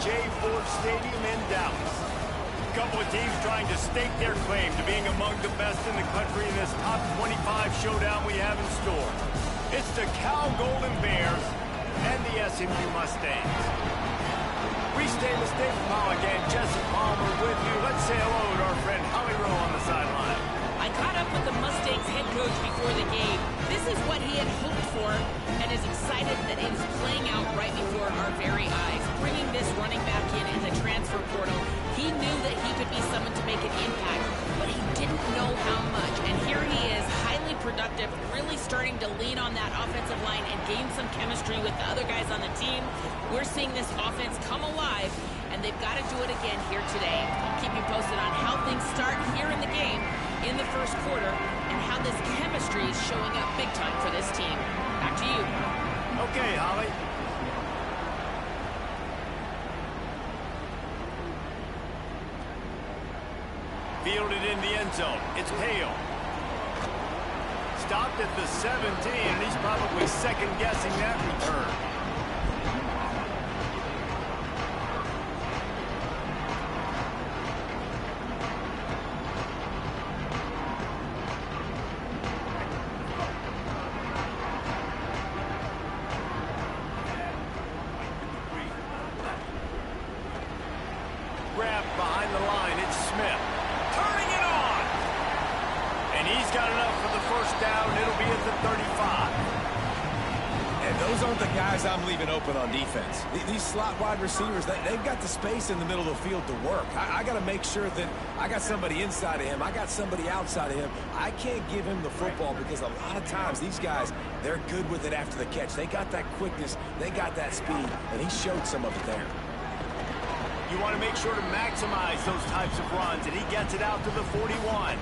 J. Ford Stadium in Dallas. A couple of teams trying to stake their claim to being among the best in the country in this top 25 showdown we have in store. It's the Cal Golden Bears and the SMU Mustangs. Restate the State Paul again. Jesse Palmer with you. Let's say hello to our friend Holly Rowe on the sideline. I caught up with the Mustangs head coach before the game. This is what he had hoped for and is excited that it is playing out right before our very eyes. Bringing this running back in the transfer portal, he knew that he could be someone to make an impact, but he didn't know how much. And here he is, highly productive, really starting to lean on that offensive line and gain some chemistry with the other guys on the team. We're seeing this offense come alive, and they've got to do it again here today. I'll keep you posted on how things start here in the game in the first quarter and how this chemistry is showing up big time for this team. Back to you. Okay, Holly. Fielded in the end zone. It's Hale. Stopped at the 17, and he's probably second-guessing that return. Grab behind the line. It's Smith. Turning it on! And he's got enough for the first down. It'll be at the 35. And those aren't the guys I'm leaving open on defense. These slot wide receivers, they've got the space in the middle of the field to work. I got to make sure that I got somebody inside of him. I got somebody outside of him. I can't give him the football because a lot of times these guys, they're good with it after the catch. They got that quickness. They got that speed, and he showed some of it there. You want to make sure to maximize those types of runs, and he gets it out to the 41.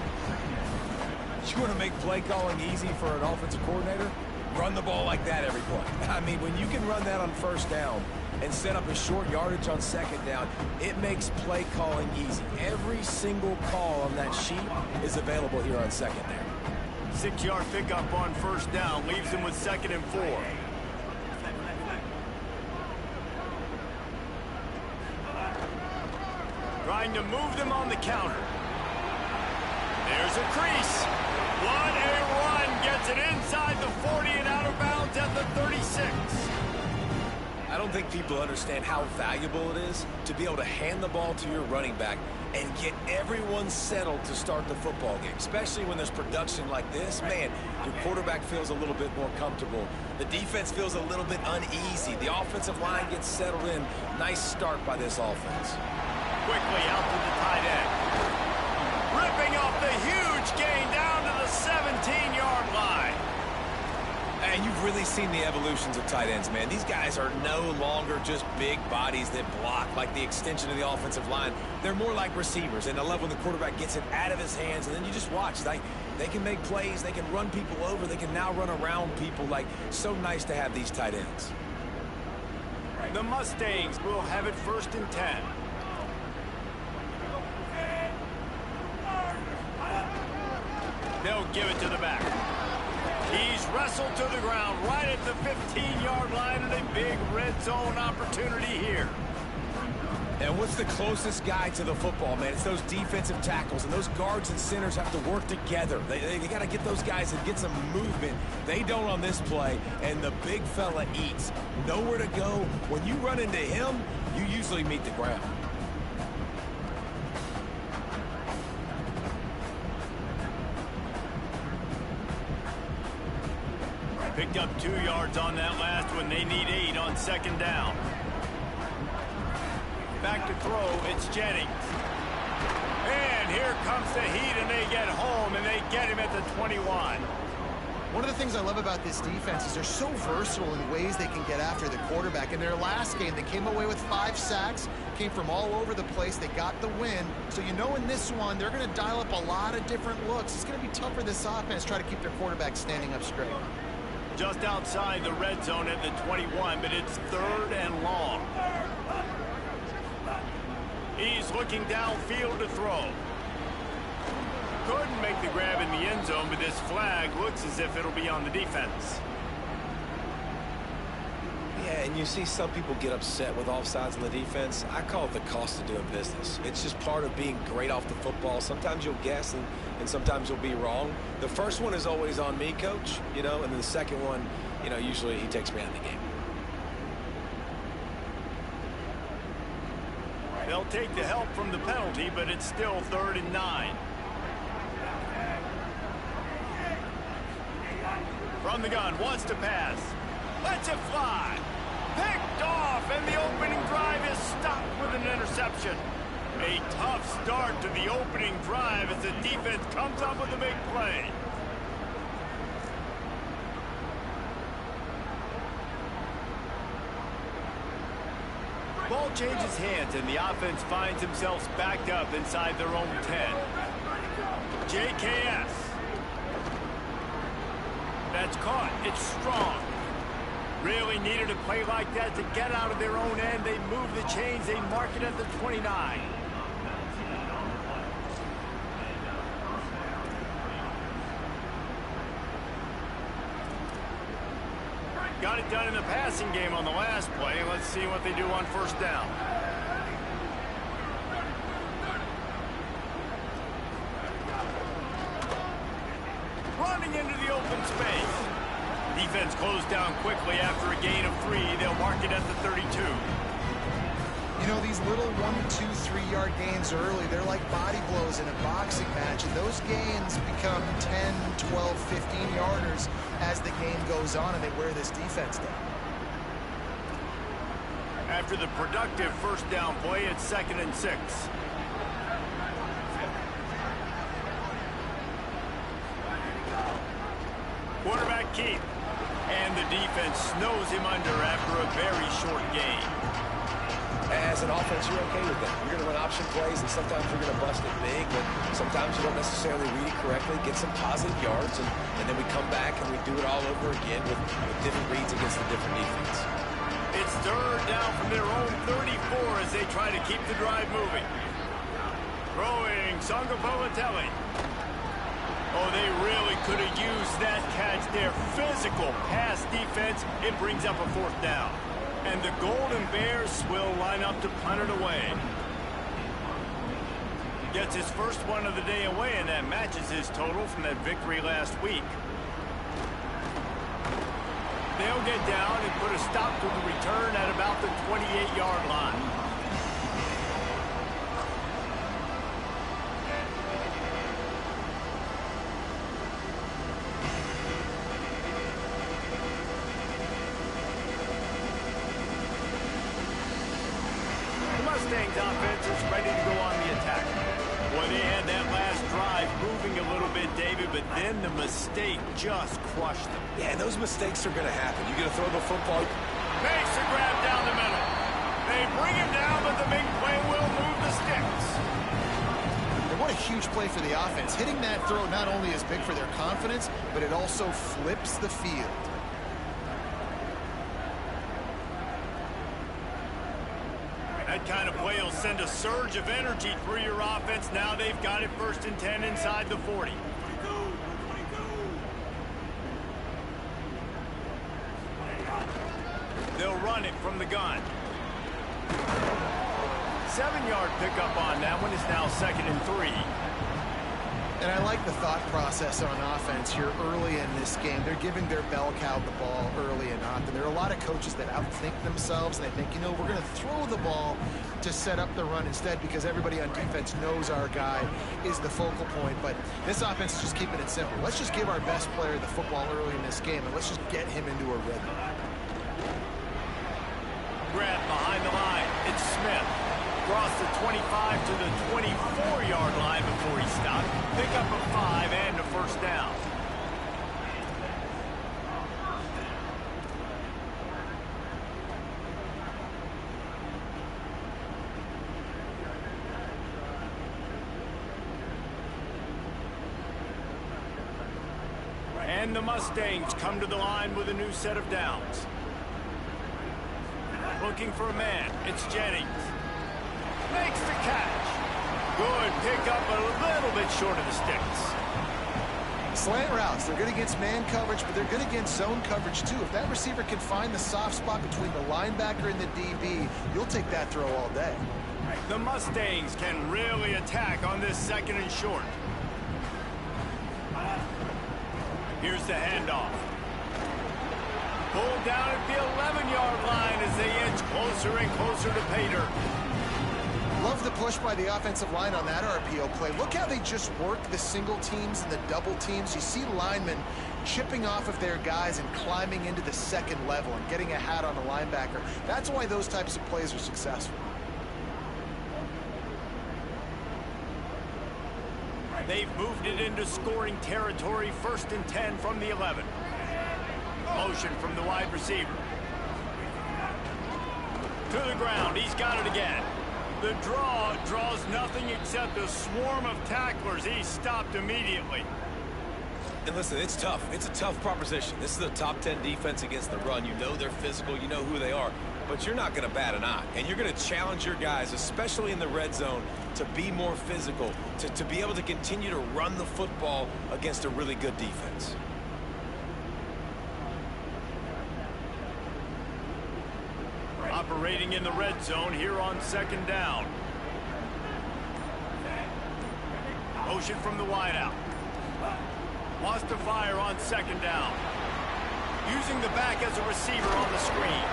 You want to make play calling easy for an offensive coordinator? Run the ball like that every play. I mean, when you can run that on first down and set up a short yardage on second down, it makes play calling easy. Every single call on that sheet is available here on second down. 6-yard pickup on first down leaves him with 2nd and 4. Trying to move them on the counter. There's a crease. What a run. Gets it inside the 40 and out of bounds at the 36. I don't think people understand how valuable it is to be able to hand the ball to your running back and get everyone settled to start the football game, especially when there's production like this. Man, your quarterback feels a little bit more comfortable. The defense feels a little bit uneasy. The offensive line gets settled in. Nice start by this offense. Quickly out to the tight end. Ripping off the huge gain down to the 17-yard line. And you've really seen the evolutions of tight ends, man. These guys are no longer just big bodies that block like the extension of the offensive line. They're more like receivers, and I love when the quarterback gets it out of his hands, and then you just watch. They can make plays. They can run people over. They can now run around people. Like, so nice to have these tight ends. The Mustangs will have it 1st and 10. They'll give it to the back. He's wrestled to the ground right at the 15-yard line, and a big red zone opportunity here. And what's the closest guy to the football, man? It's those defensive tackles, and those guards and centers have to work together. They got to get those guys and get some movement. They don't on this play, and the big fella eats. Nowhere to go. When you run into him, you usually meet the ground. Picked up 2 yards on that last one. They need 8 on 2nd down. Back to throw, it's Jennings. And here comes the heat, and they get home, and they get him at the 21. One of the things I love about this defense is they're so versatile in ways they can get after the quarterback. In their last game, they came away with 5 sacks, came from all over the place. They got the win. So you know in this one, they're going to dial up a lot of different looks. It's going to be tough for this offense to try to keep their quarterback standing up straight. Just outside the red zone at the 21, but it's 3rd and long. He's looking downfield to throw. Couldn't make the grab in the end zone, but this flag looks as if it'll be on the defense. Yeah, Yeah, and you see some people get upset with offsides on the defense. I call it the cost of doing business. It's just part of being great off the football. Sometimes you'll guess, and sometimes you'll be wrong. The first one is always on me, Coach, you know, and then the second one, you know, usually he takes me out of the game. They'll take the help from the penalty, but it's still 3rd and 9. From the gun, wants to pass. Lets it fly. Picked off, and the opening drive is stopped with an interception. A tough start to the opening drive as the defense comes up with a big play. Ball changes hands, and the offense finds themselves backed up inside their own 10. JKS. That's caught. It's strong. Really needed a play like that to get out of their own end. They move the chains. They mark it at the 29. Got it done in the passing game on the last play. Let's see what they do on 1st down. Running into the open space. Defense closed down quickly after a gain of 3. They'll mark it at the 32. You know, these little 1, 2, 3-yard gains early, they're like body blows in a boxing match, and those gains become 10, 12, 15-yarders as the game goes on, and they wear this defense down. After the productive 1st down play, it's 2nd and 6. Quarterback keep. And the defense snows him under after a very short game. As an offense, you're okay with that. You're going to run option plays, and sometimes you're going to bust it big, but sometimes you don't necessarily read it correctly, get some positive yards, and then we come back and we do it all over again with different reads against the different defense. It's 3rd down from their own 34 as they try to keep the drive moving. Throwing Sangapolitelli. Oh, they really could have used that catch there. Physical pass defense. It brings up a 4th down. And the Golden Bears will line up to punt it away. Gets his first one of the day away, and that matches his total from that victory last week. They'll get down and put a stop to the return at about the 28-yard line. Mustang's offense is ready to go on the attack. Boy, they had that last drive moving a little bit, David, but then the mistake just crushed them. Yeah, and those mistakes are going to happen. You're going to throw the football. Makes the grab down the middle. They bring him down, but the big play will move the sticks. And what a huge play for the offense. Hitting that throw not only is big for their confidence, but it also flips the field. That kind of play will send a surge of energy through your offense. Now they've got it 1st and 10 inside the 40. They'll run it from the gun. 7-yard pickup on that one. Is now 2nd and 3. And I like the thought process on offense here early in this game. They're giving their bell cow the ball early and often. There are a lot of coaches that outthink themselves, and they think, you know, we're going to throw the ball to set up the run instead because everybody on defense knows our guy is the focal point. But this offense is just keeping it simple. Let's just give our best player the football early in this game, and let's just get him into a rhythm. Grab behind the line. It's Smith. Across the 25 to the 24-yard line before he stopped. Pick up a 5 and a 1st down. And the Mustangs come to the line with a new set of downs. Looking for a man. It's Jennings. Makes the catch. Good pick up, a little bit short of the sticks. Slant routes, they're good against man coverage, but they're good against zone coverage too. If that receiver can find the soft spot between the linebacker and the DB, you'll take that throw all day. The Mustangs can really attack on this 2nd and short. Here's the handoff. Pulled down at the 11-yard line as they inch closer and closer to Pater. Love the push by the offensive line on that RPO play. Look how they just work the single teams and the double teams. You see linemen chipping off of their guys and climbing into the 2nd level and getting a hat on the linebacker. That's why those types of plays are successful. They've moved it into scoring territory, 1st and 10 from the 11. Motion from the wide receiver. To the ground, he's got it again. The draw draws nothing except a swarm of tacklers. He's stopped immediately. And listen, it's tough. It's a tough proposition. This is a top 10 defense against the run. You know they're physical. You know who they are. But you're not going to bat an eye. And you're going to challenge your guys, especially in the red zone, to be more physical, to be able to continue to run the football against a really good defense. Operating in the red zone here on 2nd down. Motion from the wideout. Wants to fire on 2nd down. Using the back as a receiver on the screen.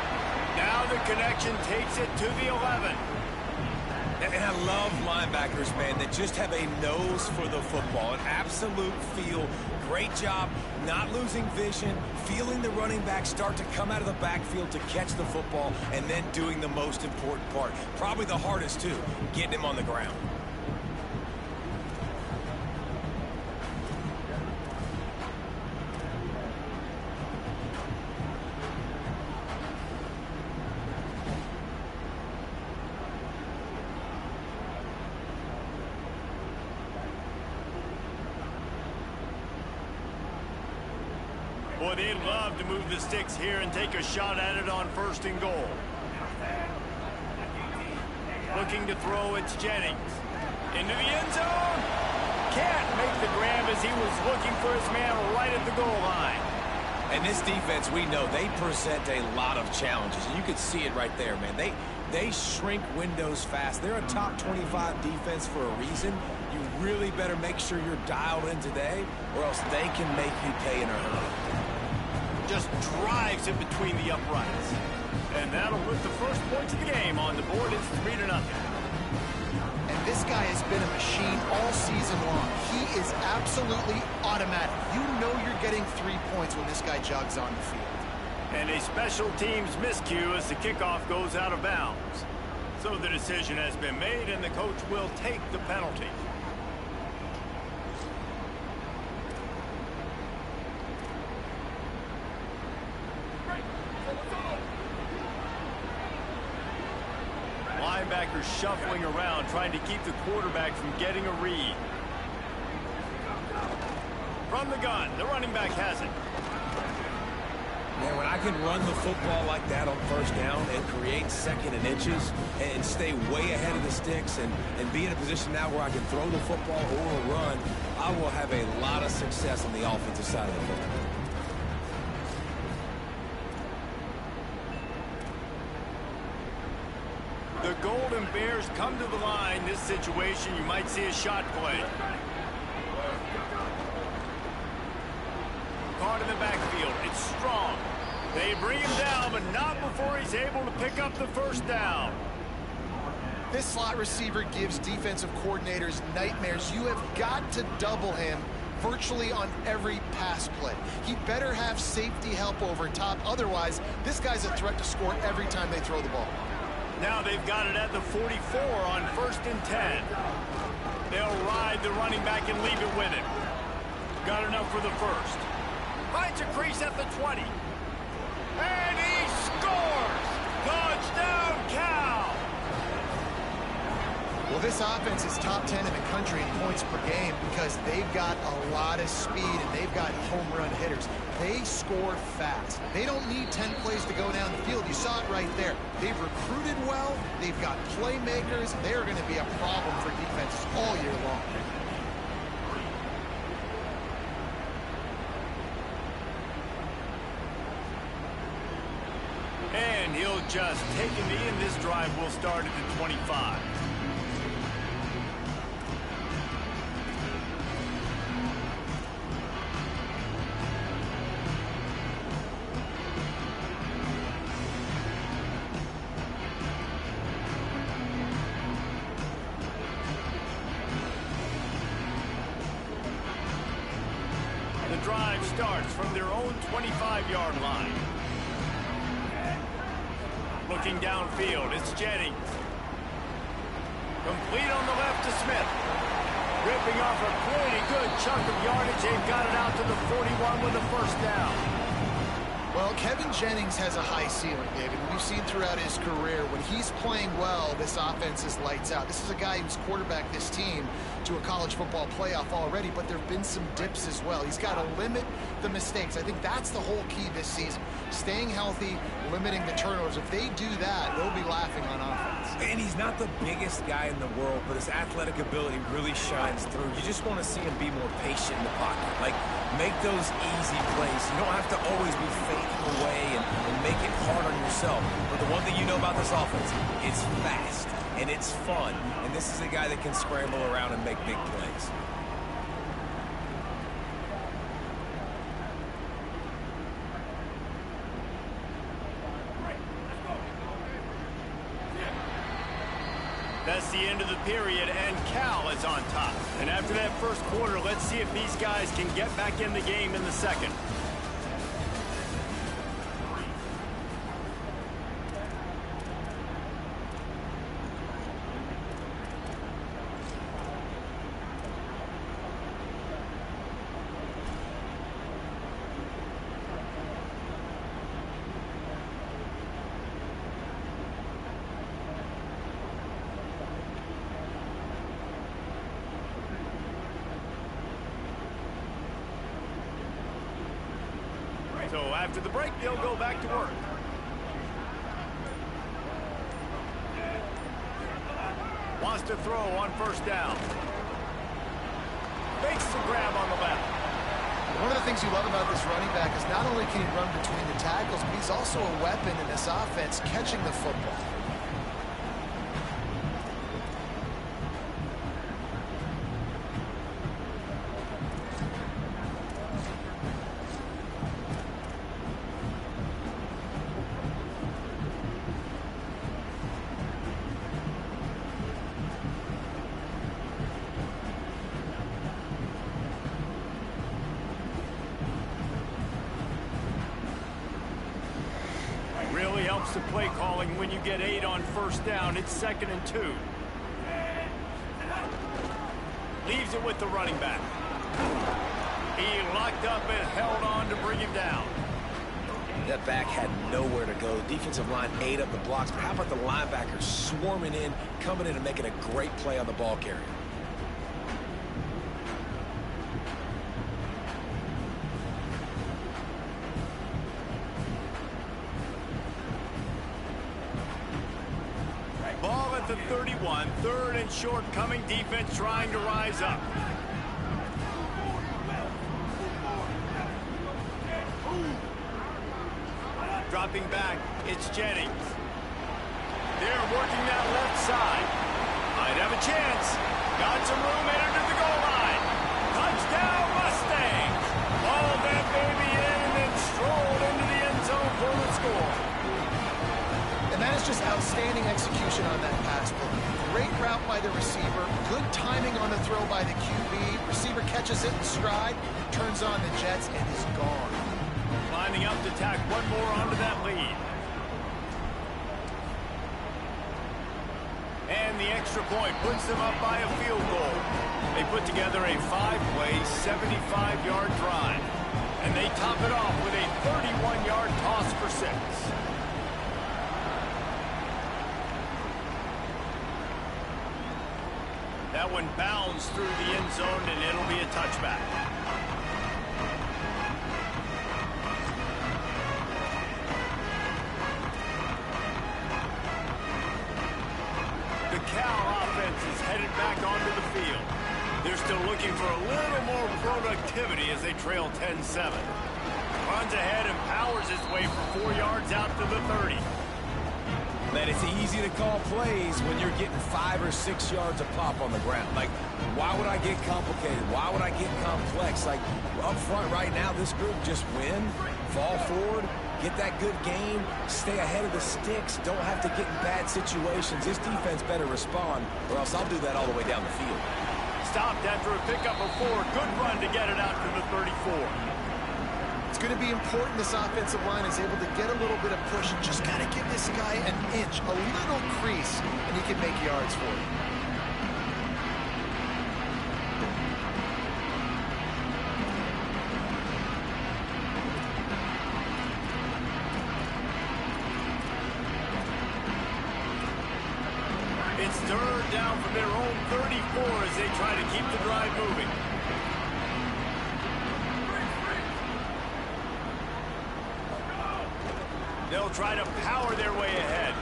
Now the connection takes it to the 11. And I love linebackers, man, that just have a nose for the football, an absolute feel. Great job not losing vision, feeling the running back start to come out of the backfield to catch the football, and then doing the most important part. Probably the hardest, too, getting him on the ground. Boy, they'd love to move the sticks here and take a shot at it on 1st and goal. Looking to throw, it's Jennings. Into the end zone. Can't make the grab as he was looking for his man right at the goal line. And this defense, we know, they present a lot of challenges. And you can see it right there, man. They shrink windows fast. They're a top 25 defense for a reason. You really better make sure you're dialed in today, or else they can make you pay in a hurry. Just drives it between the uprights. And that'll put the first points of the game on the board. It's 3-0. And this guy has been a machine all season long. He is absolutely automatic. You know you're getting 3 points when this guy jogs on the field. And a special teams miscue as the kickoff goes out of bounds. So the decision has been made, and the coach will take the penalty. Linebackers shuffling around, trying to keep the quarterback from getting a read. From the gun, the running back has it. Man, when I can run the football like that on 1st down and create 2nd and inches and stay way ahead of the sticks and be in a position now where I can throw the football or run, I will have a lot of success on the offensive side of the football. The Golden Bears come to the line. This situation, you might see a shot play. Caught in the backfield. It's strong. They bring him down, but not before he's able to pick up the 1st down. This slot receiver gives defensive coordinators nightmares. You have got to double him virtually on every pass play. He better have safety help over top. Otherwise, this guy's a threat to score every time they throw the ball. Now they've got it at the 44 on 1st and 10. They'll ride the running back and leave it with him. Got enough for the 1st. Finds a crease at the 20. And he scores! Touchdown, Cal! Well, this offense is top 10 in the country in points per game because they've got a lot of speed and they've got home run hitters. They score fast. They don't need 10 plays to go down the field. You saw it right there. They've recruited well. They've got playmakers. They are going to be a problem for defenses all year long. And he'll just take a knee, and this drive will start at the 25. The drive starts from their own 25-yard line. Looking downfield, it's Jennings. Complete on the left to Smith. Ripping off a pretty good chunk of yardage. They've got it out to the 41 with a first down. Well, Kevin Jennings has a high ceiling, David. We've seen throughout his career, when he's playing well, this offense is lights out. This is a guy who's quarterbacked this team to a college football playoff already, but there have been some dips as well. He's got to limit the mistakes. I think that's the whole key this season. Staying healthy, limiting the turnovers. If they do that, they'll be laughing on offense. And he's not the biggest guy in the world, but his athletic ability really shines through. You just want to see him be more patient in the pocket. Like, make those easy plays. You don't have to always be fading away and make it hard on yourself. But the one thing you know about this offense, it's fast and it's fun. And this is a guy that can scramble around and make big plays. That's the end of the period, and Cal is on top. And after that first quarter, let's see if these guys can get back in the game in the second. So after the break, they'll go back to work. Wants to throw on first down. Makes the grab on the left. One of the things you love about this running back is not only can he run between the tackles, but he's also a weapon in this offense catching the football. Really helps the play calling when you get 8 on first down. It's 2nd and 2. Leaves it with the running back. He locked up and held on to bring him down. That back had nowhere to go. Defensive line ate up the blocks, but how about the linebackers swarming in, coming in and making a great play on the ball carrier? Ball at the 31, 3rd and short, coming defense trying to rise up. Dropping back, it's Jennings. They're working that left side. Might have a chance. Got some room headed to the goal line. Touchdown Mustangs. Ball that baby in and then strolled into the end zone for the score. And that is just outstanding execution on that pass play. Great route by the receiver. Good timing on the throw by the QB. Receiver catches it in stride, turns on the jets, and is gone. Lining up to tack one more onto that lead. And the extra point puts them up by a field goal. They put together a 5-play, 75-yard drive. And they top it off with a 31-yard toss for 6. That one bounds through the end zone, and it'll be a touchback. The Cal offense is headed back onto the field. They're still looking for a little more productivity as they trail 10-7. Runs ahead and powers his way for 4 yards out to the 30. Man, it's easy to call plays when you're getting 5 or 6 yards a pop on the ground. Like, why would I get complicated? Why would I get complex? Like, up front right now, this group just win, fall forward, get that good gain, stay ahead of the sticks, don't have to get in bad situations. This defense better respond, or else I'll do that all the way down the field. Stopped after a pickup of 4. Good run to get it out to the 34. It's going to be important this offensive line is able to get a little bit of push. Just got to give this guy an inch, a little crease, and he can make yards for you. It's third down from their own 34 as they try to keep the drive moving. They'll try to power their way ahead.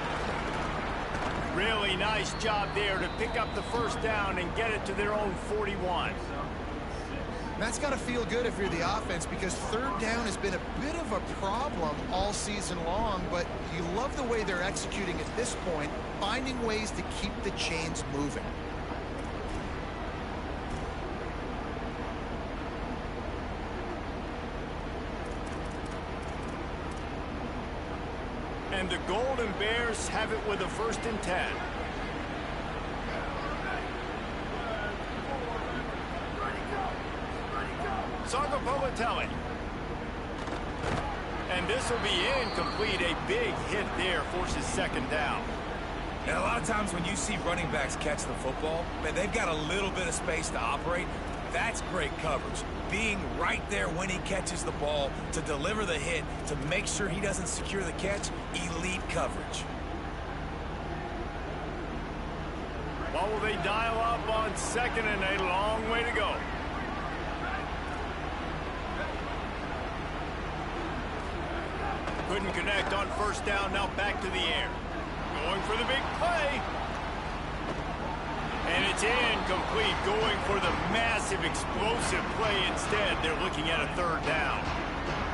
Really nice job there to pick up the first down and get it to their own 41. That's got to feel good if you're the offense, because third down has been a bit of a problem all season long, but you love the way they're executing at this point, finding ways to keep the chains moving. And the Golden Bears have it with a 1st and 10. Sargopolitelli. And this will be incomplete. A big hit there forces 2nd down. And a lot of times when you see running backs catch the football, man, they've got a little bit of space to operate. That's great coverage. Being right there when he catches the ball to deliver the hit, to make sure he doesn't secure the catch, elite coverage. What will they dial up on 2nd and a long way to go? Couldn't connect on 1st down, now back to the air. Going for the big play. And it's incomplete, going for the massive explosive play instead. They're looking at a 3rd down.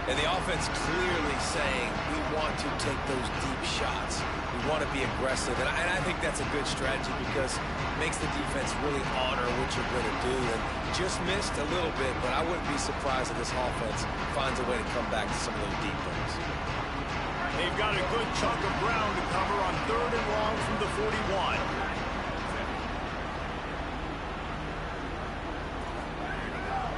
And the offense clearly saying, we want to take those deep shots. We want to be aggressive. And I think that's a good strategy because it makes the defense really honor what you're going to do. And just missed a little bit, but I wouldn't be surprised if this offense finds a way to come back to some of those deep things. They've got a good chunk of ground to cover on 3rd and long from the 41.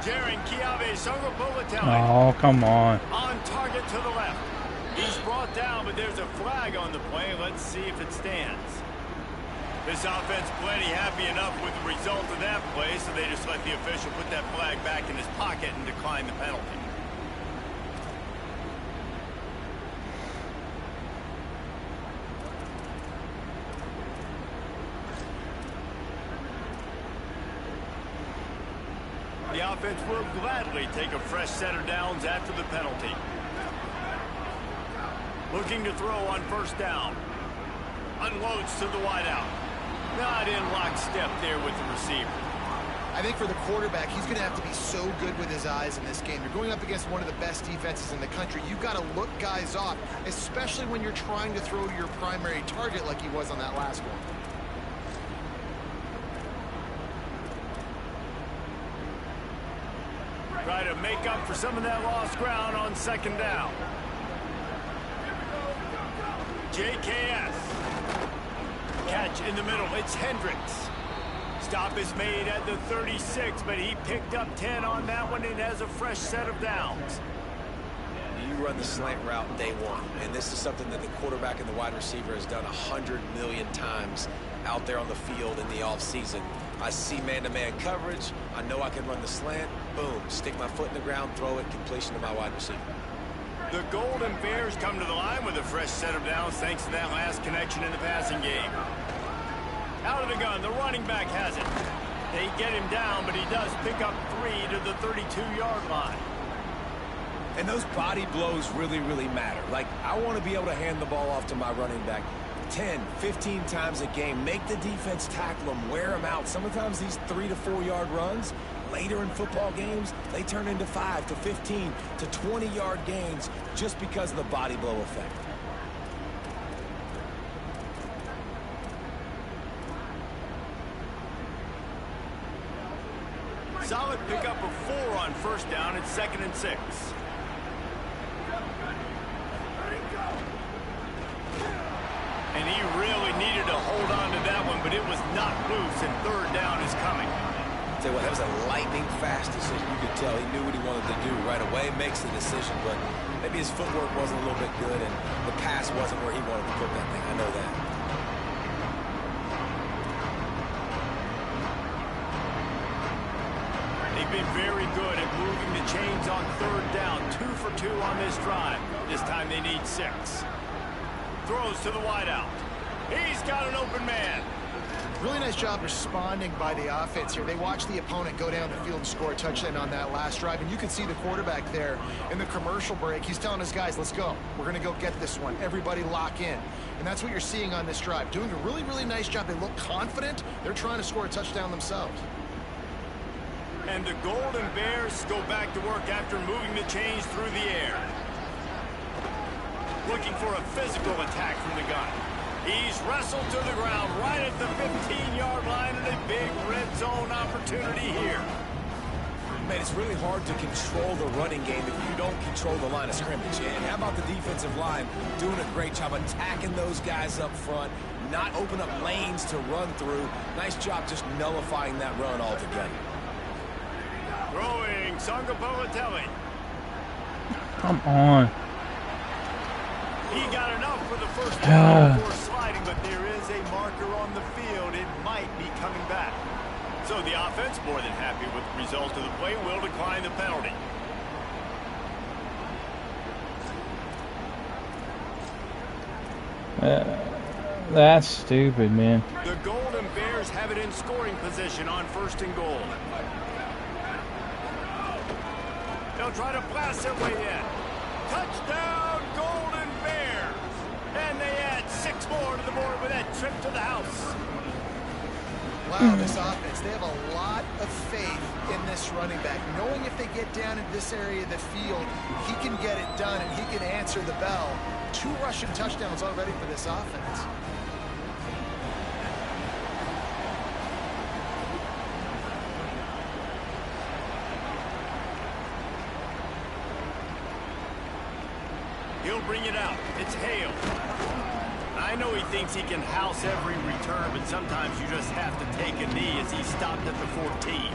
Jaron Kiave Sargopolitelli. Oh, come on. On target to the left. He's brought down, but there's a flag on the play. Let's see if it stands. This offense plenty happy enough with the result of that play, so they just let the official put that flag back in his pocket and decline the penalty. The offense will gladly take a fresh set of downs after the penalty. Looking to throw on 1st down. Unloads to the wideout. Not in lockstep there with the receiver. I think for the quarterback, he's going to have to be so good with his eyes in this game. You're going up against one of the best defenses in the country. You've got to look guys off, especially when you're trying to throw your primary target like he was on that last one. Try to make up for some of that lost ground on 2nd down. JKS. Catch in the middle. It's Hendricks. Stop is made at the 36, but he picked up 10 on that one and has a fresh set of downs. You run the slant route day one, and this is something that the quarterback and the wide receiver has done 100 million times out there on the field in the offseason. I see man-to-man coverage. I know I can run the slant. Boom, stick my foot in the ground, throw it, completion to my wide receiver. The Golden Bears come to the line with a fresh set of downs thanks to that last connection in the passing game. Out of the gun, the running back has it. They get him down, but he does pick up 3 to the 32-yard line. And those body blows really, really matter. Like, I want to be able to hand the ball off to my running back 10, 15 times a game. Make the defense tackle them, wear them out. Sometimes these 3 to 4 yard runs, later in football games, they turn into 5 to 15 to 20-yard gains just because of the body blow effect. Solid pickup of 4 on first down at 2nd and 6. And he really needed to hold on to that one, but it was not loose, and 3rd down is coming. Tell you what, that was a lightning fast decision. You could tell he knew what he wanted to do right away, makes the decision, but maybe his footwork wasn't a little bit good, and the pass wasn't where he wanted to put that thing. I know that. They've been very good at moving the chains on 3rd down. 2 for 2 on this drive. This time they need 6. Throws to the wideout. He's got an open man. Really nice job responding by the offense here. They watched the opponent go down the field and score a touchdown on that last drive, and you can see the quarterback there in the commercial break. He's telling his guys, let's go. We're going to go get this one. Everybody lock in. And that's what you're seeing on this drive. Doing a really, really nice job. They look confident. They're trying to score a touchdown themselves. And the Golden Bears go back to work after moving the chains through the air. Looking for a physical attack from the gun. He's wrestled to the ground right at the 15-yard line, and a big red zone opportunity here. Man, it's really hard to control the running game if you don't control the line of scrimmage. And how about the defensive line doing a great job attacking those guys up front, not open up lanes to run through. Nice job just nullifying that run altogether. Throwing Sangapolatelli. Come on. He got enough for the first down before sliding, but there is a marker on the field. It might be coming back. So the offense, more than happy with the result of the play, will decline the penalty. That's stupid, man. The Golden Bears have it in scoring position on 1st and goal. They'll try to blast their way in. Touchdown, Golden Bears! And they add 6 more to the board with that trip to the house. Wow, this offense, they have a lot of faith in this running back. Knowing if they get down in this area of the field, he can get it done and he can answer the bell. 2 rushing touchdowns already for this offense. He'll bring it out. It's Hale. I know he thinks he can house every return, but sometimes you just have to take a knee as he stopped at the 14.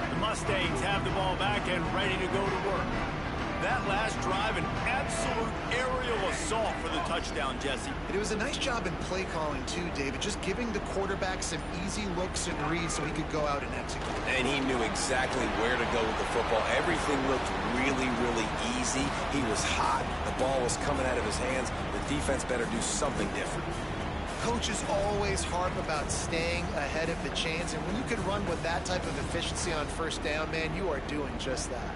The Mustangs have the ball back and ready to go to work. That last drive, an absolute aerial assault for the touchdown, Jesse. It was a nice job in play calling too, David, just giving the quarterback some easy looks and reads so he could go out and execute. And he knew exactly where to go with the football. Everything looked really, really easy. He was hot. The ball was coming out of his hands. The defense better do something different. Coaches always harp about staying ahead of the chains, and when you can run with that type of efficiency on 1st down, man, you are doing just that.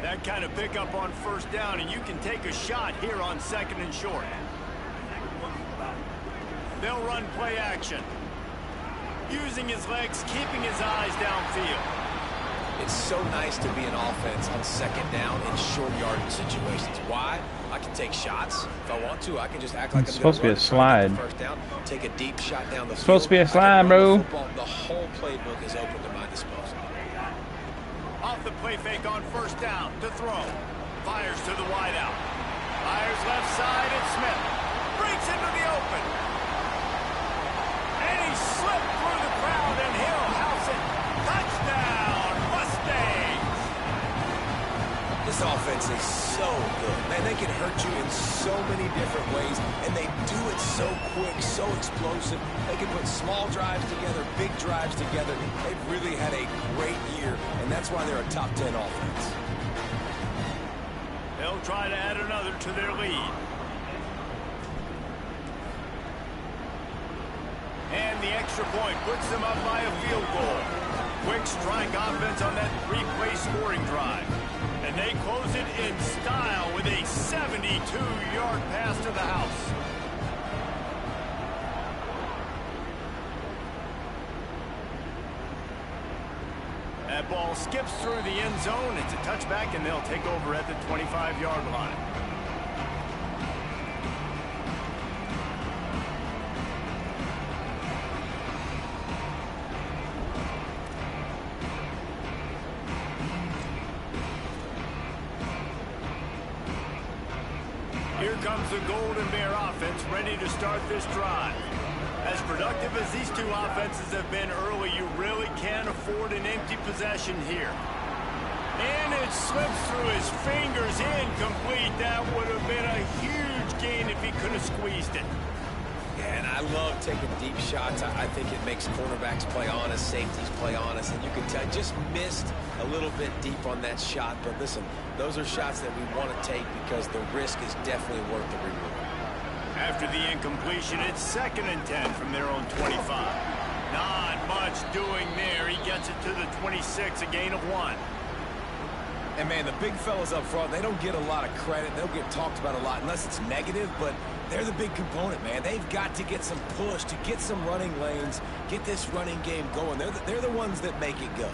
That kind of pickup on 1st down, and you can take a shot here on 2nd and short. They'll run play action. Using his legs, keeping his eyes downfield. It's so nice to be an offense on 2nd down in short yardage situations. Why? I can take shots. If I want to, I can just act like It's I'm supposed to be a slide. 1st down, take a deep shot down the field. Supposed to be a slide, bro. The whole playbook is open to my disposal. Off the play fake on 1st down to throw. Fires to the wideout. Fires left side and Smith breaks into the open. And he slipped through the crowd and he'll house it. Touchdown, Mustangs! This offense is so good. Man, they can hurt you in so many different ways, and they do it so quick, so explosive. They can put small drives together, big drives together. They've really had a great year, and that's why they're a top 10 offense. They'll try to add another to their lead. And the extra point puts them up by a field goal. Quick strike offense on that 3-play scoring drive. And they close it in style with a 72-yard pass to the house. That ball skips through the end zone. It's a touchback, and they'll take over at the 25-yard line. Here comes the Golden Bear offense ready to start this drive. As productive as these two offenses have been early, you really can't afford an empty possession here. And it slips through his fingers, incomplete. That would have been a huge gain if he could have squeezed it. Yeah, and I love taking deep shots. I think it makes cornerbacks play honest, safeties play honest, and you can tell just missed a little bit deep on that shot. But listen, those are shots that we want to take because the risk is definitely worth the reward. After the incompletion, it's 2nd and 10 from their own 25. Not much doing there. He gets it to the 26, a gain of 1. And, man, the big fellas up front, they don't get a lot of credit. They'll get talked about a lot unless it's negative, but they're the big component, man. They've got to get some push, to get some running lanes, get this running game going. They're the ones that make it go.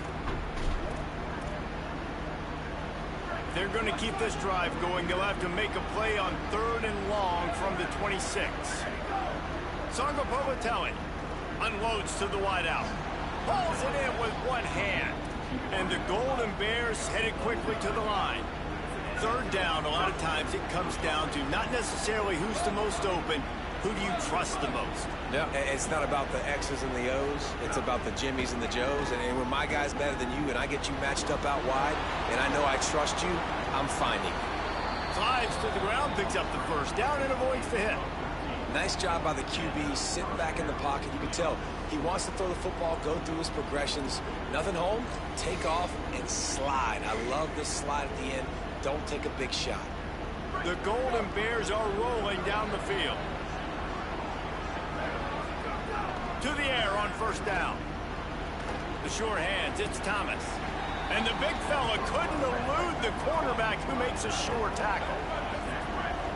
They're going to keep this drive going. They'll have to make a play on 3rd and long from the 26. Sangapovatelli unloads to the wideout. Hauls it in with one hand. And the Golden Bears headed quickly to the line. 3rd down, a lot of times it comes down to not necessarily who's the most open, who do you trust the most? Yeah, it's not about the X's and the O's. It's about the Jimmies and the Joes. And when my guy's better than you and I get you matched up out wide and I know I trust you, I'm finding you. Slides to the ground, picks up the 1st down and avoids the hit. Nice job by the QB, sitting back in the pocket. You can tell he wants to throw the football, go through his progressions. Nothing home, take off, and slide. I love this slide at the end. Don't take a big shot. The Golden Bears are rolling down the field. To the air on 1st down. The sure hands, it's Thomas. And the big fella couldn't elude the cornerback who makes a sure tackle.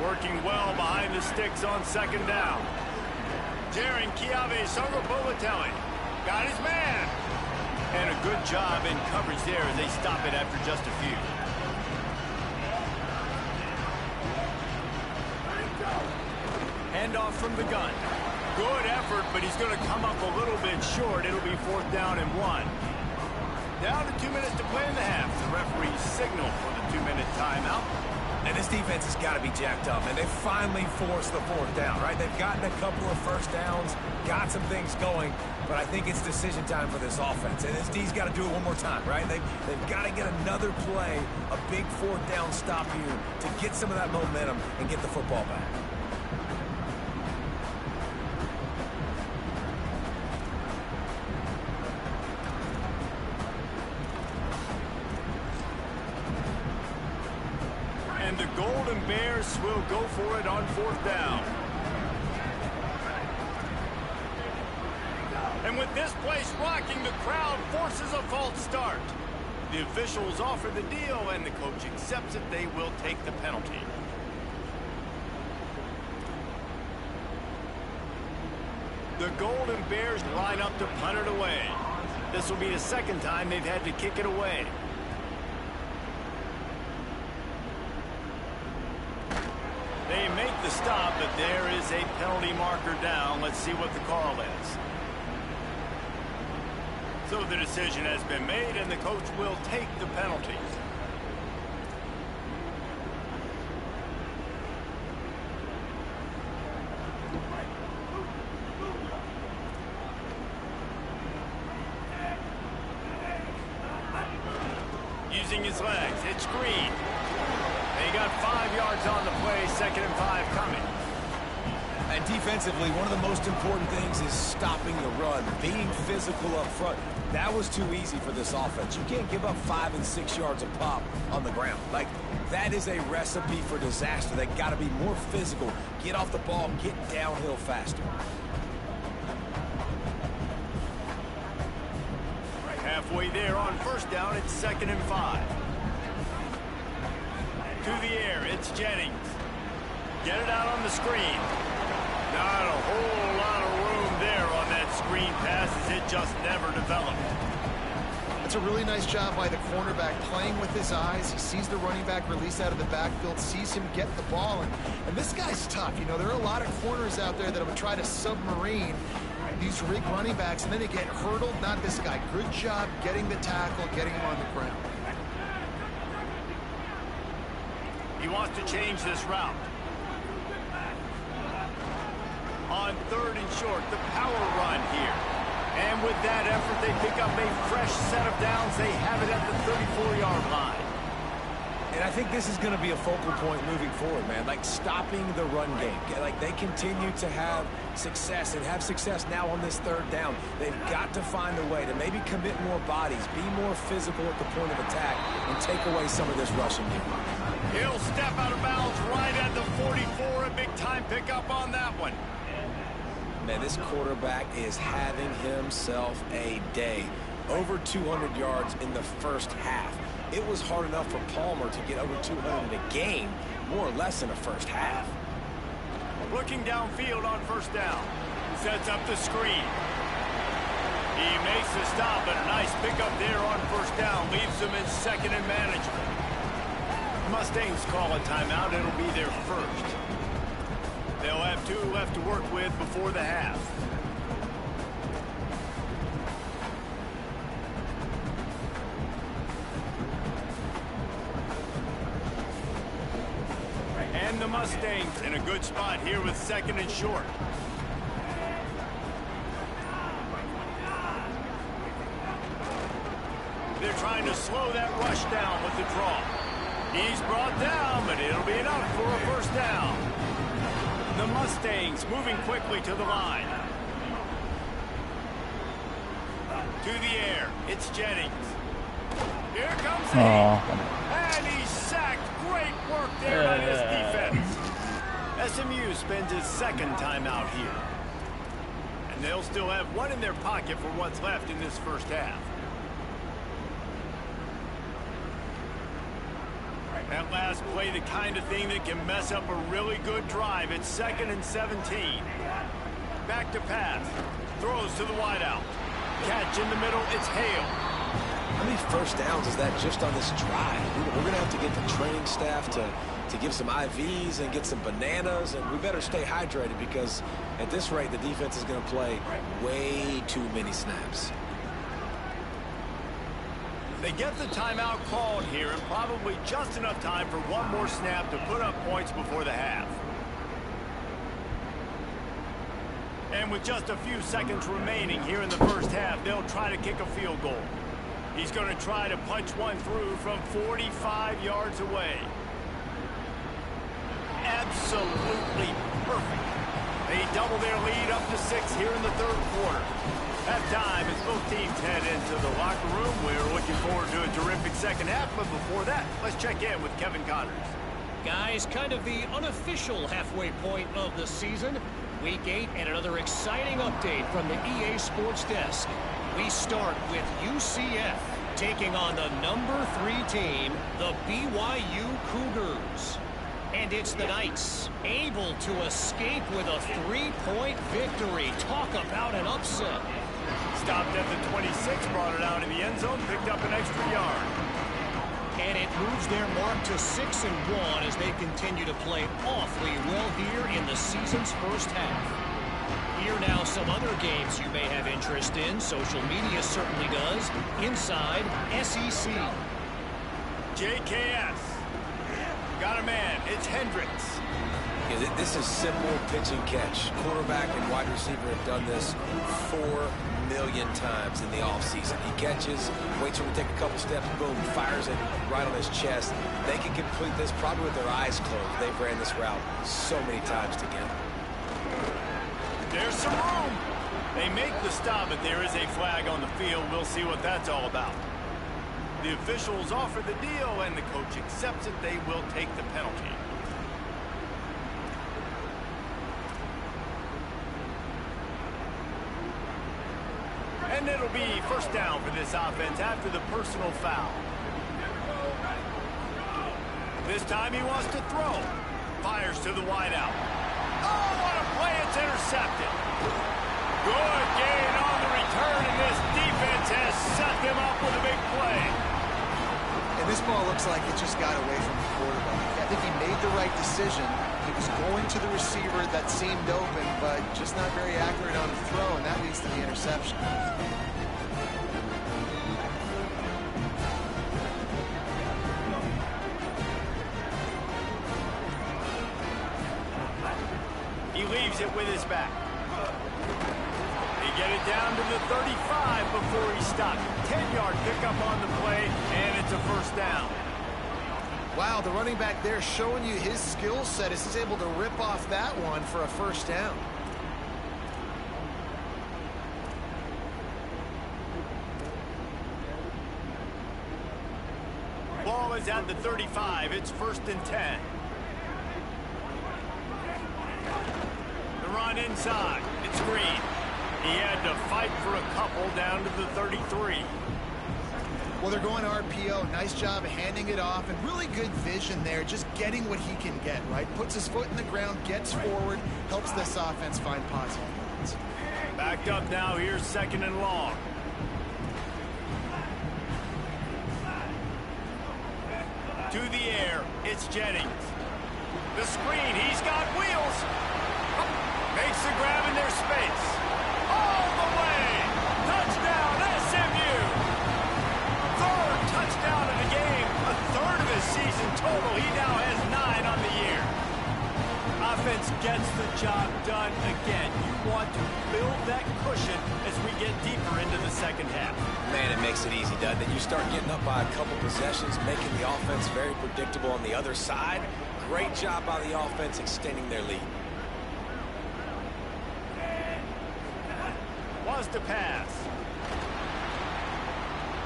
Working well behind the sticks on 2nd down. Jaron Kiave Sangapovatelli got his man. And a good job in coverage there as they stop it after just a few. Handoff from the gun. Good effort, but he's going to come up a little bit short. It'll be 4th down and 1. Down to 2 minutes to play in the half. The referee signal for the 2-minute timeout. And this defense has got to be jacked up, and they finally forced the 4th down, right? They've gotten a couple of 1st downs, got some things going, but I think it's decision time for this offense. And this D's got to do it one more time, right? They've got to get another play, a big 4th down stop here to get some of that momentum and get the football back. And the Golden Bears will go for it on 4th down. And with this place rocking, the crowd forces a false start. The officials offer the deal, and the coach accepts it. They will take the penalty. The Golden Bears line up to punt it away. This will be the 2nd time they've had to kick it away. They make the stop, but there is a penalty marker down. Let's see what the call is. So the decision has been made, and the coach will take the penalty. Using his legs, it's Green. They got 5 yards on the play, 2nd and 5 coming. And defensively, one of the most important things is stopping the run, being physical up front. That was too easy for this offense. You can't give up 5 and 6 yards a pop on the ground. Like, that is a recipe for disaster. They got to be more physical, get off the ball, get downhill faster. Halfway there on 1st down, it's 2nd and 5. To the air, it's Jennings. Get it out on the screen. Not a whole lot of room there on that screen pass as it just never developed. That's That's a really nice job by the cornerback, playing with his eyes. He sees the running back release out of the backfield, sees him get the ball. And this guy's tough. You know, there are a lot of corners out there that would try to submarine these rig running backs, and then they get hurdled. Not this guy. Good job getting the tackle, getting him on the ground. He wants to change this route. On 3rd and short, the power run here. And with that effort, they pick up a fresh set of downs. They have it at the 34-yard line. And I think this is going to be a focal point moving forward, man. Like, stopping the run game. Like, they continue to have success and have success now on this 3rd down. They've got to find a way to maybe commit more bodies, be more physical at the point of attack, and take away some of this rushing game. He'll step out of bounds right at the 44. A big-time pickup on that one. Man, this quarterback is having himself a day. Over 200 yards in the first half. It was hard enough for Palmer to get over 200 in a game, more or less in a first half. Looking downfield on 1st down. Sets up the screen. He makes the stop, but a nice pickup there on 1st down. Leaves them in 2nd and manageable. Mustangs call a timeout. It'll be their first. They'll have 2 left to work with before the half. And the Mustangs in a good spot here with 2nd and short. They're trying to slow that rush down with the draw. He's brought down, but it'll be enough for a 1st down. The Mustangs moving quickly to the line. To the air, it's Jennings. Here comes he. And he's sacked. Great work there by this defense. SMU spends his 2nd timeout here. And they'll still have 1 in their pocket for what's left in this first half. That last play, the kind of thing that can mess up a really good drive. It's 2nd and 17. Back to pass. Throws to the wideout. Catch in the middle. It's Hale. How many first downs is that just on this drive? We're going to have to get the training staff to give some IVs and get some bananas, and we better stay hydrated because at this rate, the defense is going to play way too many snaps. They get the timeout called here, and probably just enough time for 1 more snap to put up points before the half. And with just a few seconds remaining here in the first half, they'll try to kick a field goal. He's going to try to punch one through from 45 yards away. Absolutely perfect. They double their lead up to 6 here in the 3rd quarter. Halftime as both teams head into the locker room. We're looking forward to a terrific 2nd half, but before that, let's check in with Kevin Connors. Guys, kind of the unofficial halfway point of the season. Week 8 and another exciting update from the EA Sports Desk. We start with UCF taking on the number 3 team, the BYU Cougars. And it's the Knights able to escape with a 3-point victory. Talk about an upset. Stopped at the 26, brought it out in the end zone, picked up an extra yard. And it moves their mark to 6-1 as they continue to play awfully well here in the season's first half. Here now some other games you may have interest in. Social media certainly does. Inside SEC. JKS. Got a man. It's Hendricks. Yeah, this is simple pitch and catch. Quarterback and wide receiver have done this 4 million times in the offseason. He catches, waits for him to take a couple steps, boom, fires it right on his chest. They can complete this probably with their eyes closed. They've ran this route so many times together. There's some room. They make the stop, but there is a flag on the field. We'll see what that's all about. The officials offer the deal, and the coach accepts it. They will take the penalty. And it'll be 1st down for this offense after the personal foul. This time he wants to throw. Fires to the wideout. Oh, what a play. It's intercepted. Good gain on the return, and this defense has set them up with a big And this ball looks like it just got away from the quarterback. I think he made the right decision. He was going to the receiver that seemed open, but just not very accurate on the throw, and that leads to the interception. He leaves it with his back. He get it down to the 35 before he stopped. 10-yard pickup on the play, and it's a first down. Wow, the running back there showing you his skill set as he's able to rip off that one for a first down. Ball is at the 35. It's 1st and 10. The run inside. It's Green. He had to fight for a couple down to the 33. Well, they're going RPO. Nice job handing it off, and really good vision there, just getting what he can get, right? Puts his foot in the ground, gets forward, helps this offense find positive points. Backed up now. Here's 2nd and long. To the air. It's Jennings. The screen. He's got wheels. Makes the grab in their space. All the way. Touchdown, SMU. 3rd touchdown of the game. A 3rd of his season total. He now has 9 on the year. Offense gets the job done again. You want to build that cushion as we get deeper into the 2nd half. Man, it makes it easy, doesn't it? You start getting up by a couple possessions, making the offense very predictable on the other side. Great job by the offense extending their lead. Was to pass.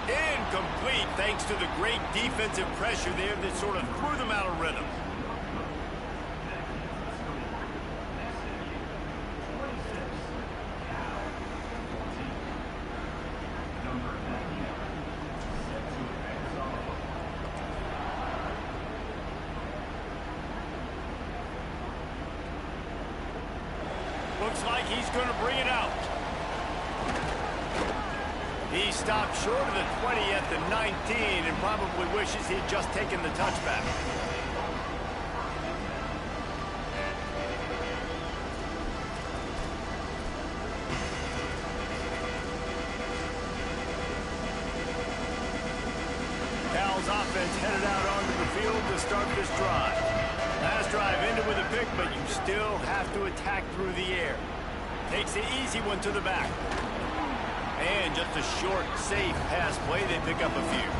Incomplete thanks to the great defensive pressure there that sort of threw them out of rhythm. Looks like he's going to bring it out. He stopped short of the 20 at the 19 and probably wishes he'd just taken the touchback. Cal's offense headed out onto the field to start this drive. Last drive ended with a pick, but you still have to attack through the air. Takes the easy one to the back. And just a short, safe pass play, they pick up a few.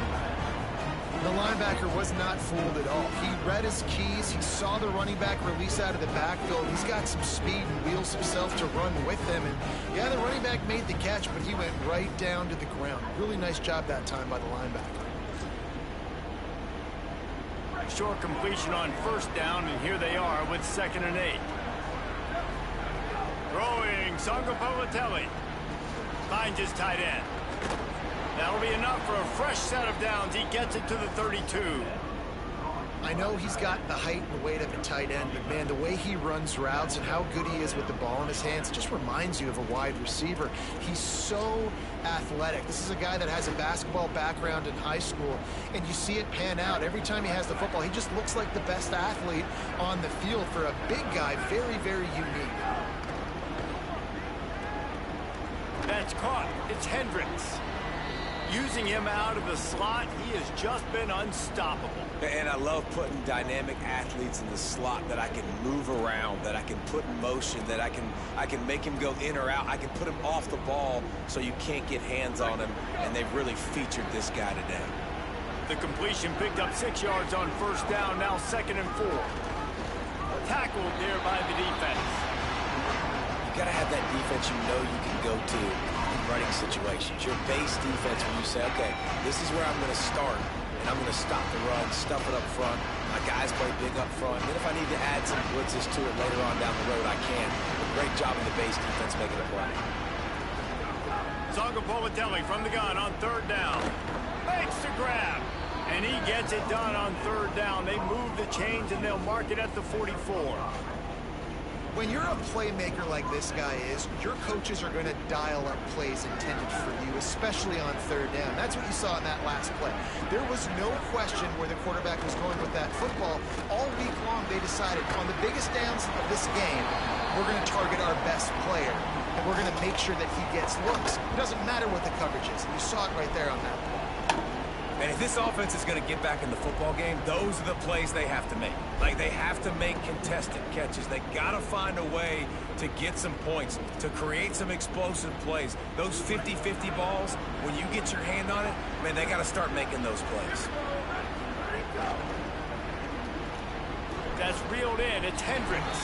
The linebacker was not fooled at all. He read his keys. He saw the running back release out of the backfield. He's got some speed and wheels himself to run with them. And yeah, the running back made the catch, but he went right down to the ground. Really nice job that time by the linebacker. Short completion on 1st down, and here they are with 2nd and 8. Throwing, Sangapalatelli. Finds his tight end. That'll be enough for a fresh set of downs. He gets it to the 32. I know he's got the height and weight of a tight end, but man, the way he runs routes and how good he is with the ball in his hands, it just reminds you of a wide receiver. He's so athletic. This is a guy that has a basketball background in high school, and you see it pan out. Every time he has the football, he just looks like the best athlete on the field. For a big guy, very, very unique. That's caught. It's Hendricks. Using him out of the slot, he has just been unstoppable. And I love putting dynamic athletes in the slot that I can move around, that I can put in motion, that I can make him go in or out. I can put him off the ball so you can't get hands on him, and they've really featured this guy today. The completion picked up 6 yards on 1st down, now 2nd and 4. Tackled there by the defense. You gotta have that defense you know you can go to in running situations. Your base defense when you say, okay, this is where I'm gonna start, and I'm gonna stop the run, stuff it up front. My guys play big up front. Then if I need to add some blitzes to it later on down the road, I can. But great job in the base defense making a play. Sangapalatelli from the gun on 3rd down. Makes the grab. And he gets it done on 3rd down. They move the chains and they'll mark it at the 44. When you're a playmaker like this guy is, your coaches are going to dial up plays intended for you, especially on third down. That's what you saw in that last play. There was no question where the quarterback was going with that football. All week long, they decided on the biggest downs of this game, we're going to target our best player, and we're going to make sure that he gets looks. It doesn't matter what the coverage is. You saw it right there on that play. And if this offense is going to get back in the football game, those are the plays they have to make. Like, they have to make contested catches. They got to find a way to get some points, to create some explosive plays. Those 50-50 balls, when you get your hand on it, man, they got to start making those plays. That's reeled in. It's Hendricks.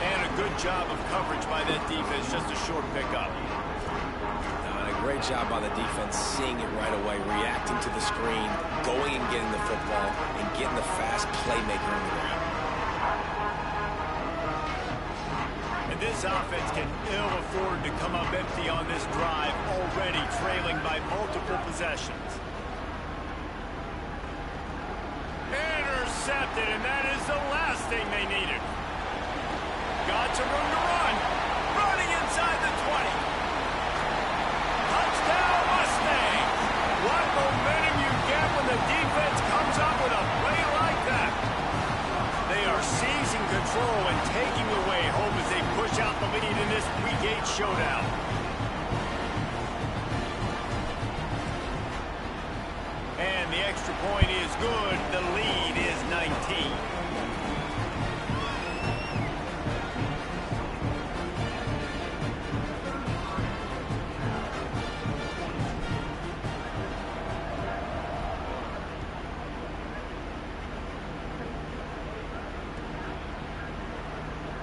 And a good job of coverage by that defense. Just a short pickup. Great job by the defense, seeing it right away, reacting to the screen, going and getting the football, and getting the fast playmaker on the ground. And this offense can ill afford to come up empty on this drive, already trailing by multiple possessions. Intercepted, and that is the last thing they needed. Got some room to run. Running inside the 20. Touchdown Mustangs! What momentum you get when the defense comes up with a play like that. They are seizing control and taking away hope as they push out the lead in this Week 8 showdown. And the extra point is good. The lead is 19.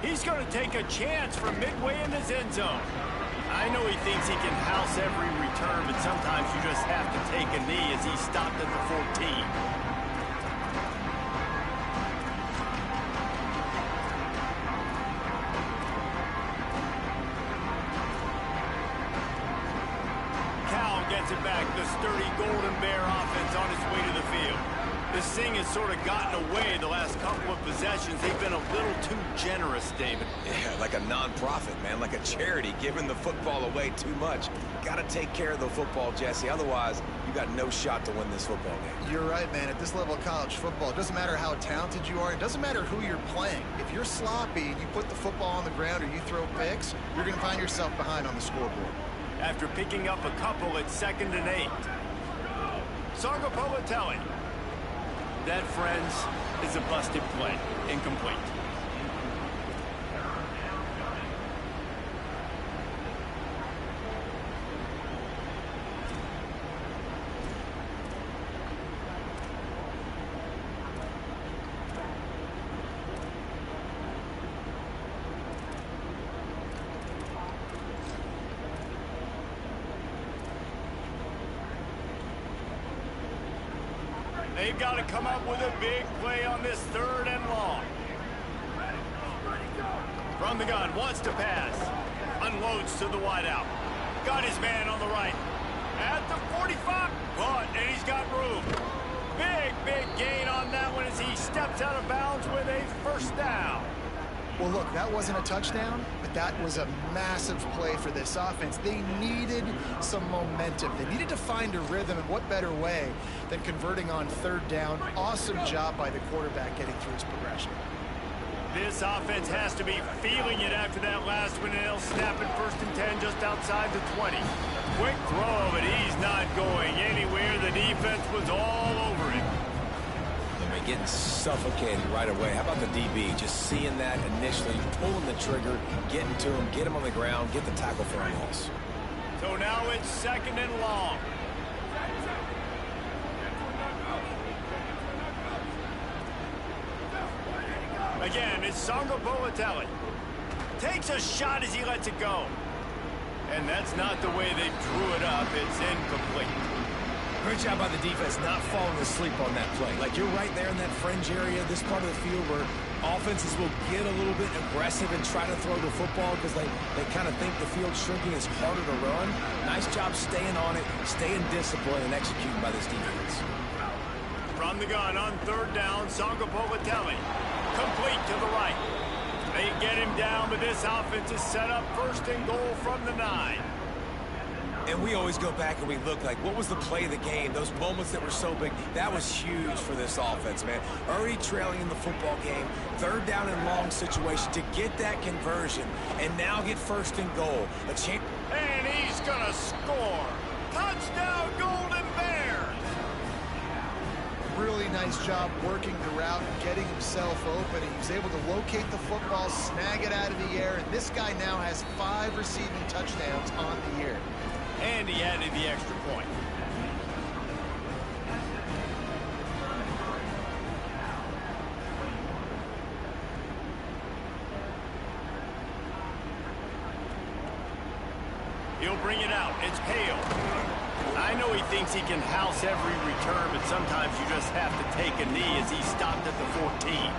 He's going to take a chance from midway in his end zone. I know he thinks he can house every return, but sometimes you just have to take a knee as he stopped at the 14. Cal gets it back. The sturdy Golden Bear offense on its way to the field. This thing has sort of gotten away the last couple of possessions. They've been a little too generous, David. Yeah, like a non-profit, man, like a charity, giving the football away too much. Got to take care of the football, Jesse. Otherwise, you got no shot to win this football game. You're right, man. At this level of college football, it doesn't matter how talented you are. It doesn't matter who you're playing. If you're sloppy and you put the football on the ground or you throw picks, you're going to find yourself behind on the scoreboard. After picking up a couple at 2nd and 8. Sargopolitelli. That, friends, is a busted play. Incomplete. They've got to come up with a big play on this 3rd and long. From the gun, wants to pass. Unloads to the wideout. Got his man on the right. At the 45. Caught, and he's got room. Big gain on that one as he steps out of bounds with a 1st down. Well, look, that wasn't a touchdown, but that was a massive play for this offense. They needed some momentum. They needed to find a rhythm, and what better way than converting on 3rd down. Awesome job by the quarterback getting through his progression. This offense has to be feeling it after that last one, and they'll snap it 1st and 10 just outside the 20. Quick throw, but he's not going anywhere. The defense was all over him. Getting suffocated right away. How about the DB? Just seeing that initially, pulling the trigger, getting to him, get him on the ground, get the tackle for a loss. So now it's 2nd and long. Again, it's Sargopolitelli. Takes a shot as he lets it go. And that's not the way they drew it up. It's incomplete. Great job by the defense not falling asleep on that play. Like, you're right there in that fringe area, this part of the field where offenses will get a little bit aggressive and try to throw the football because they kind of think the field's shrinking. It's harder to run. Nice job staying on it, staying disciplined, and executing by this defense. From the gun on 3rd down, Sargopolitelli. Complete to the right. They get him down, but this offense is set up 1st and goal from the 9. And we always go back and we look like, what was the play of the game? Those moments that were so big, that was huge for this offense, man. Already trailing in the football game, 3rd down and long situation to get that conversion and now get 1st and goal. And he's going to score. Touchdown, Golden Bears! Really nice job working the route and getting himself open. He was able to locate the football, snag it out of the air, and this guy now has 5 receiving touchdowns on the year. And he added the extra point. He'll bring it out. It's Hale. I know he thinks he can house every return, but sometimes you just have to take a knee as he stopped at the 14.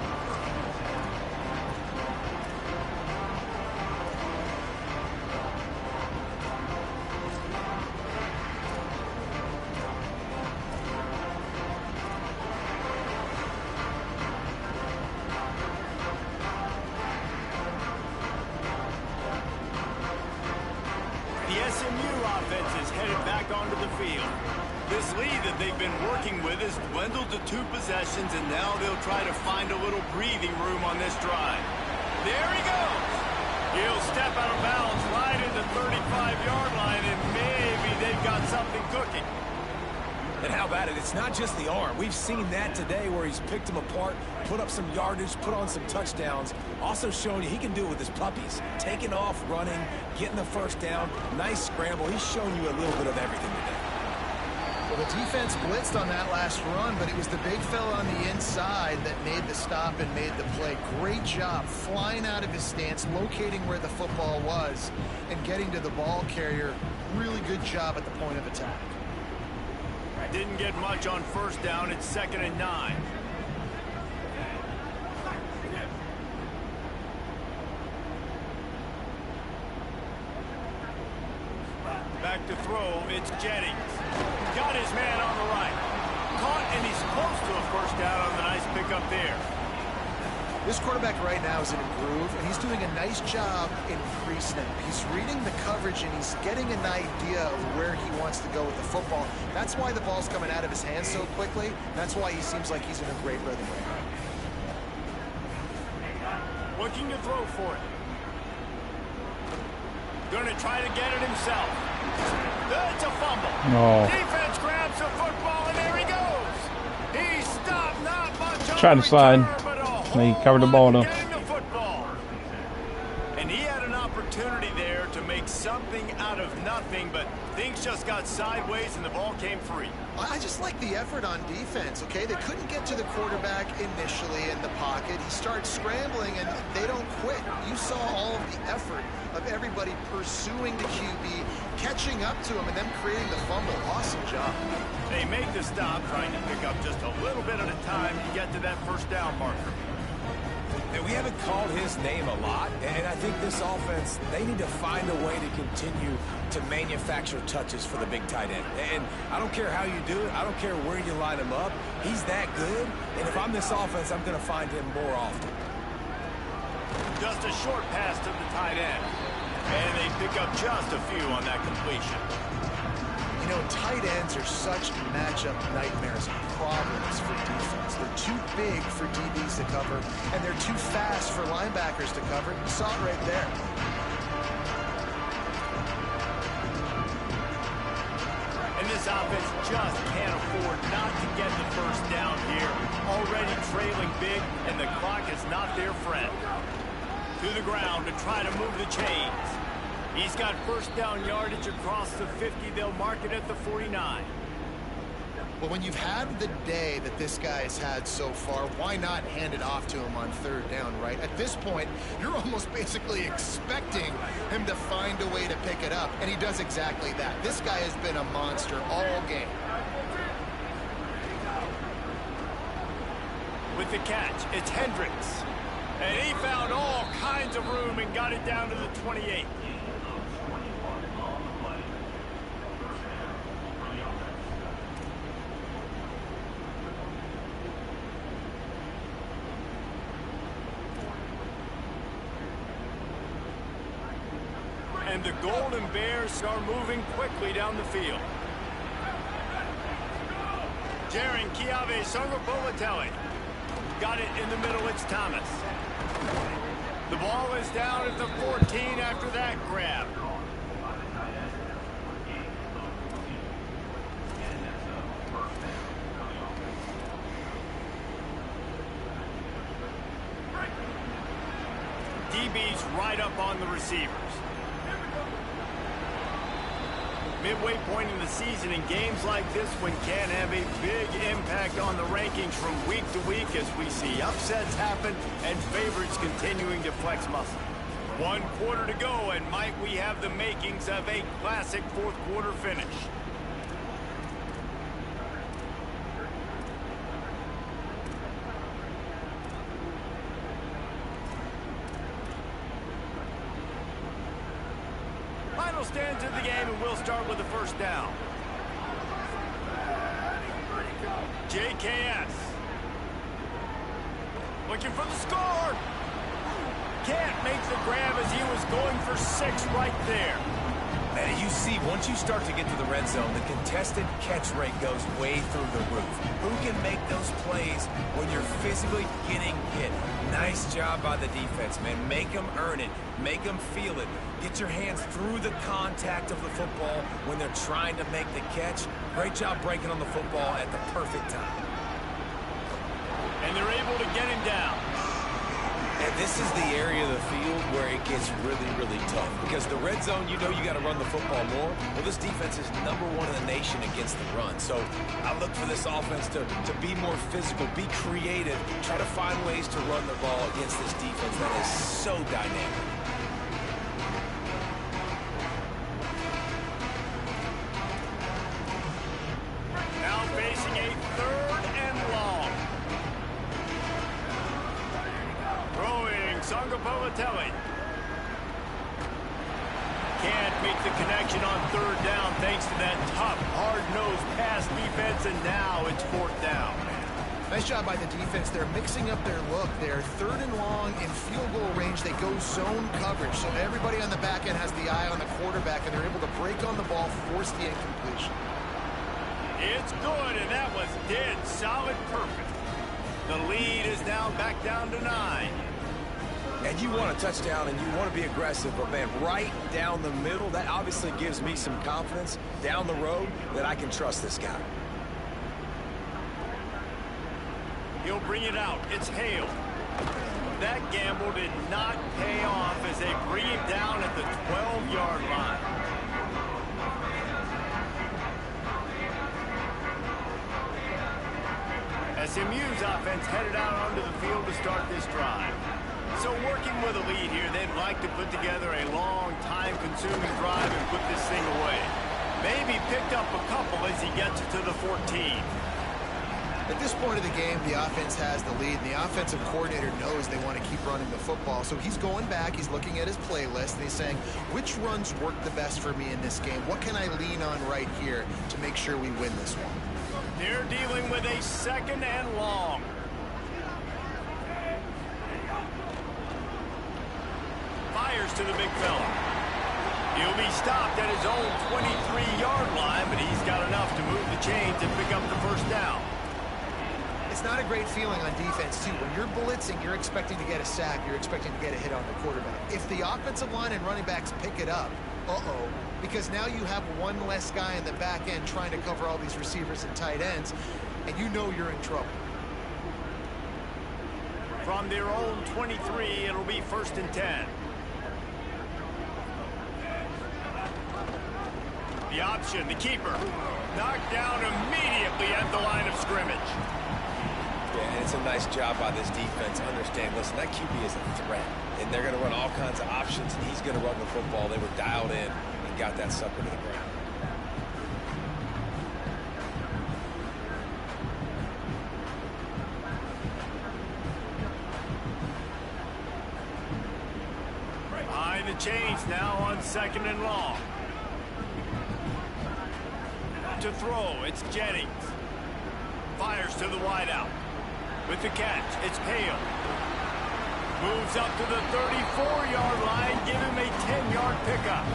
The SMU offense is headed back onto the field. This lead that they've been working with has dwindled to 2 possessions, and now they'll try to find a little breathing room on this drive. There he goes. He'll step out of bounds right at the 35-yard line, and maybe they've got something cooking. And how about it? It's not just the arm. We've seen that today where he's picked them apart, put up some yardage, put on some touchdowns. Also showing you he can do it with his puppies. Taking off, running, getting the 1st down. Nice scramble. He's shown you a little bit of everything today. Well, the defense blitzed on that last run, but it was the big fella on the inside that made the stop and made the play. Great job flying out of his stance, locating where the football was, and getting to the ball carrier. Really good job at the point of attack. Didn't get much on 1st down. It's 2nd and 9. Back to throw. It's Jennings. Got his man on the right. Caught, and he's close to a 1st down on the nice pickup there. This quarterback right now is in a groove, and he's doing a nice job in pre-snap. He's reading the coverage, and he's getting an idea of where he wants to go with the football. That's why the ball's coming out of his hands so quickly. That's why he seems like he's in a great rhythm right now. Looking to throw for it. Going to try to get it himself. That's a fumble. No. Defense grabs the football, and there he goes. He stopped, not much. Tried to slide. He covered the ball, though. Getting the football. And he had an opportunity there to make something out of nothing, but things just got sideways and the ball came free. I just like the effort on defense, okay? They couldn't get to the quarterback initially in the pocket. He starts scrambling, and they don't quit. You saw all of the effort of everybody pursuing the QB, catching up to him, and then creating the fumble. Awesome job. They make the stop, trying to pick up just a little bit at a time to get to that 1st down marker. And we haven't called his name a lot, and I think this offense, they need to find a way to continue to manufacture touches for the big tight end. And I don't care how you do it. I don't care where you line him up. He's that good, and if I'm this offense, I'm going to find him more often. Just a short pass to the tight end. And they pick up just a few on that completion. You know, tight ends are such matchup nightmares and problems for defense. They're too big for DBs to cover, and they're too fast for linebackers to cover. You saw it right there. And this offense just can't afford not to get the 1st down here. Already trailing big, and the clock is not their friend. To the ground to try to move the chains. He's got 1st down yardage across the 50. They'll mark it at the 49. Well, when you've had the day that this guy has had so far, why not hand it off to him on 3rd down, right? At this point, you're almost basically expecting him to find a way to pick it up, and he does exactly that. This guy has been a monster all game. With the catch, it's Hendricks. And he found all kinds of room and got it down to the 28. And the Golden Bears are moving quickly down the field. Jaron Kiave Sangapolatelli. Got it in the middle, it's Thomas. The ball is down at the 14 after that grab. DB's right up on the receivers. Midway point in the season, and games like this one can have a big impact on the rankings from week to week as we see upsets happen and favorites continuing to flex muscle. 1 quarter to go, and might we have the makings of a classic fourth quarter finish. Final stands of the game, and we'll start with the first down. JKS. Looking for the score. Can't make the grab as he was going for 6 right there. Man, you see, once you start to get to the red zone, the contested catch rate goes way through the roof. Who can make those plays when you're physically getting hit? Nice job by the defense, man. Make them earn it. Make them feel it. Get your hands through the contact of the football when they're trying to make the catch. Great job breaking on the football at the perfect time. And they're able to get him down. And this is the area of the field where it gets really, really tough. Because the red zone, you know you got to run the football more. Well, this defense is #1 in the nation against the run. So I look for this offense to be more physical, be creative, try to find ways to run the ball against this defense that is so dynamic. Now facing a 3rd and long. Throwing Sangapolatelli. Can't make the connection on 3rd down thanks to that tough, hard-nosed pass defense, and now it's 4th down. Nice job by the defense. They're mixing up their look. They're 3rd and long in field goal range. They go zone coverage, so everybody on the back end has the eye on the quarterback, and they're able to break on the ball, force the incompletion. It's good, and that was dead solid perfect. The lead is now back down to 9. And you want a touchdown and you want to be aggressive, but man, right down the middle, that obviously gives me some confidence down the road that I can trust this guy. He'll bring it out. It's Hale. That gamble did not pay off as they bring him down at the 12-yard line. SMU's offense headed out onto the field to start this drive. So working with a lead here, they'd like to put together a long, time-consuming drive and put this thing away. Maybe picked up a couple as he gets it to the 14. At this point of the game, the offense has the lead, and the offensive coordinator knows they want to keep running the football. So he's going back, he's looking at his playlist, and he's saying, which runs work the best for me in this game? What can I lean on right here to make sure we win this one? They're dealing with a 2nd and long. Fires to the big fella. He'll be stopped at his own 23-yard line, but he's got enough to move the chains and pick up the 1st down. It's not a great feeling on defense, too. When you're blitzing, you're expecting to get a sack. You're expecting to get a hit on the quarterback. If the offensive line and running backs pick it up, because now you have one less guy in the back end trying to cover all these receivers and tight ends, and you know you're in trouble. From their own 23, it'll be 1st and 10. The option, the keeper, knocked down immediately at the line of scrimmage. Yeah, and it's a nice job by this defense. Understand, listen, that QB is a threat, and they're going to run all kinds of options, and he's going to run the football. They were dialed in and got that sucker to the ground. Behind the chains now on 2nd and long. To throw, it's Jennings. Fires to the wideout. With the catch, it's Hale. Moves up to the 34-yard line, give him a 10-yard pickup.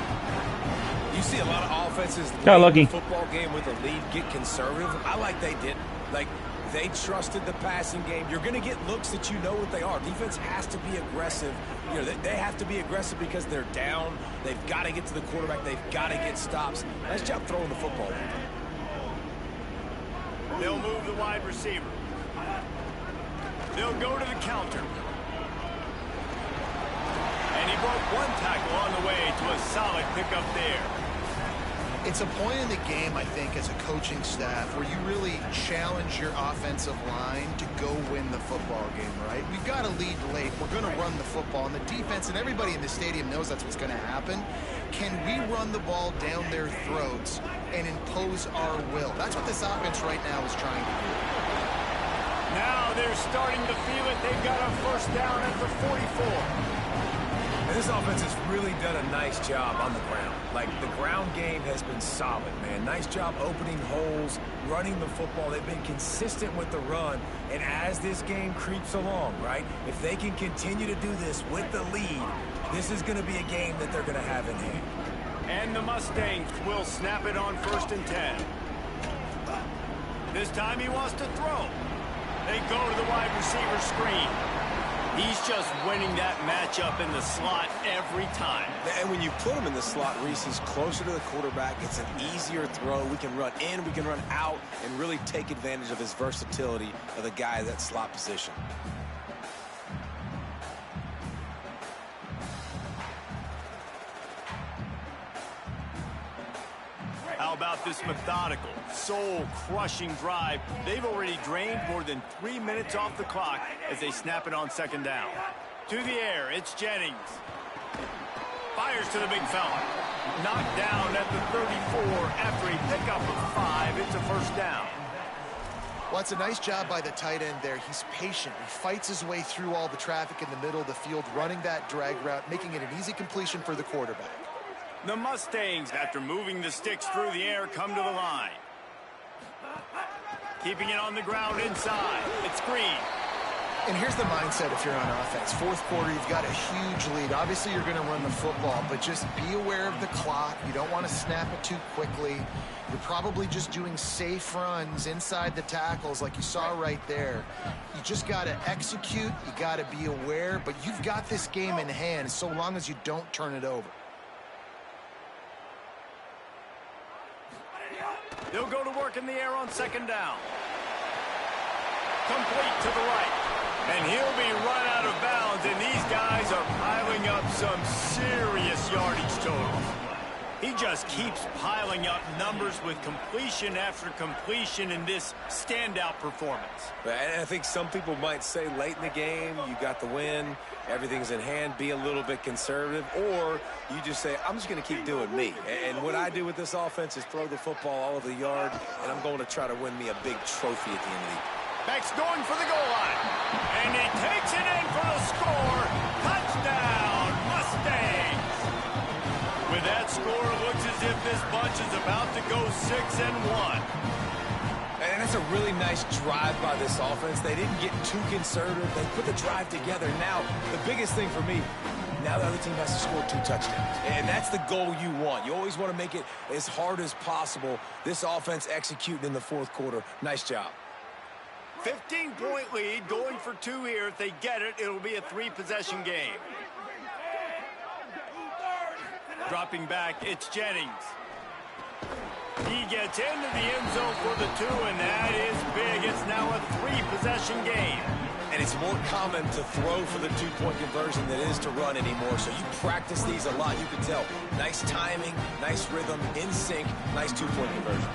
You see a lot of offenses Got late lucky. in the football game with a lead get conservative. I like they didn't. Like, they trusted the passing game. You're going to get looks that you know what they are. Defense has to be aggressive. You know, they have to be aggressive because they're down. They've got to get to the quarterback. They've got to get stops. Nice job throwing the football. They'll move the wide receiver. They'll go to the counter. And he broke one tackle on the way to a solid pickup there. It's a point in the game, I think, as a coaching staff where you really challenge your offensive line to go win the football game, right? We've got to lead late. We're going to run the football. And the defense and everybody in the stadium knows that's what's going to happen. Can we run the ball down their throats and impose our will? That's what this offense right now is trying to do. Now they're starting to feel it. They've got a first down at the 44. And this offense has really done a nice job on the ground. Like, the ground game has been solid, man. Nice job opening holes, running the football. They've been consistent with the run. And as this game creeps along, right, if they can continue to do this with the lead, this is going to be a game that they're going to have in hand. And the Mustangs will snap it on 1st and 10. This time he wants to throw. They go to the wide receiver screen. He's just winning that matchup in the slot every time. And when you put him in the slot, Reese, he's closer to the quarterback. It's an easier throw. We can run in, we can run out, and really take advantage of his versatility of the guy at that slot position. How about this methodical, soul-crushing drive? They've already drained more than 3 minutes off the clock as they snap it on 2nd down. To the air, it's Jennings. Fires to the big fella. Knocked down at the 34 after a pickup of 5. It's a 1st down. Well, it's a nice job by the tight end there. He's patient. He fights his way through all the traffic in the middle of the field, running that drag route, making it an easy completion for the quarterback. The Mustangs, after moving the sticks through the air, come to the line. Keeping it on the ground inside. It's Green. And here's the mindset if you're on offense. 4th quarter, you've got a huge lead. Obviously, you're going to run the football, but just be aware of the clock. You don't want to snap it too quickly. You're probably just doing safe runs inside the tackles like you saw right there. You just got to execute. You got to be aware, but you've got this game in hand so long as you don't turn it over. They'll go to work in the air on 2nd down. Complete to the right. And he'll be run out of bounds, and these guys are piling up some serious yardage totals. He just keeps piling up numbers with completion after completion in this standout performance. And I think some people might say late in the game, you got the win, everything's in hand, be a little bit conservative, or you just say, I'm just going to keep doing me. And what I do with this offense is throw the football all over the yard, and I'm going to try to win me a big trophy at the end of the year. Beck's going for the goal line. And he takes it in for the score. Touchdown, Mustangs. With that score, it looks as if this bunch is about to go 6-1. And that's a really nice drive by this offense. They didn't get too conservative. They put the drive together. Now, the biggest thing for me, now the other team has to score 2 touchdowns. And that's the goal you want. You always want to make it as hard as possible. This offense executing in the 4th quarter. Nice job. 15-point lead, going for 2 here. If they get it, it'll be a 3-possession game. Dropping back, it's Jennings. He gets into the end zone for the 2, and that is big. It's now a 3-possession game. And it's more common to throw for the 2-point conversion than it is to run anymore. So you practice these a lot. You can tell. Nice timing, nice rhythm, in sync, nice 2-point conversion.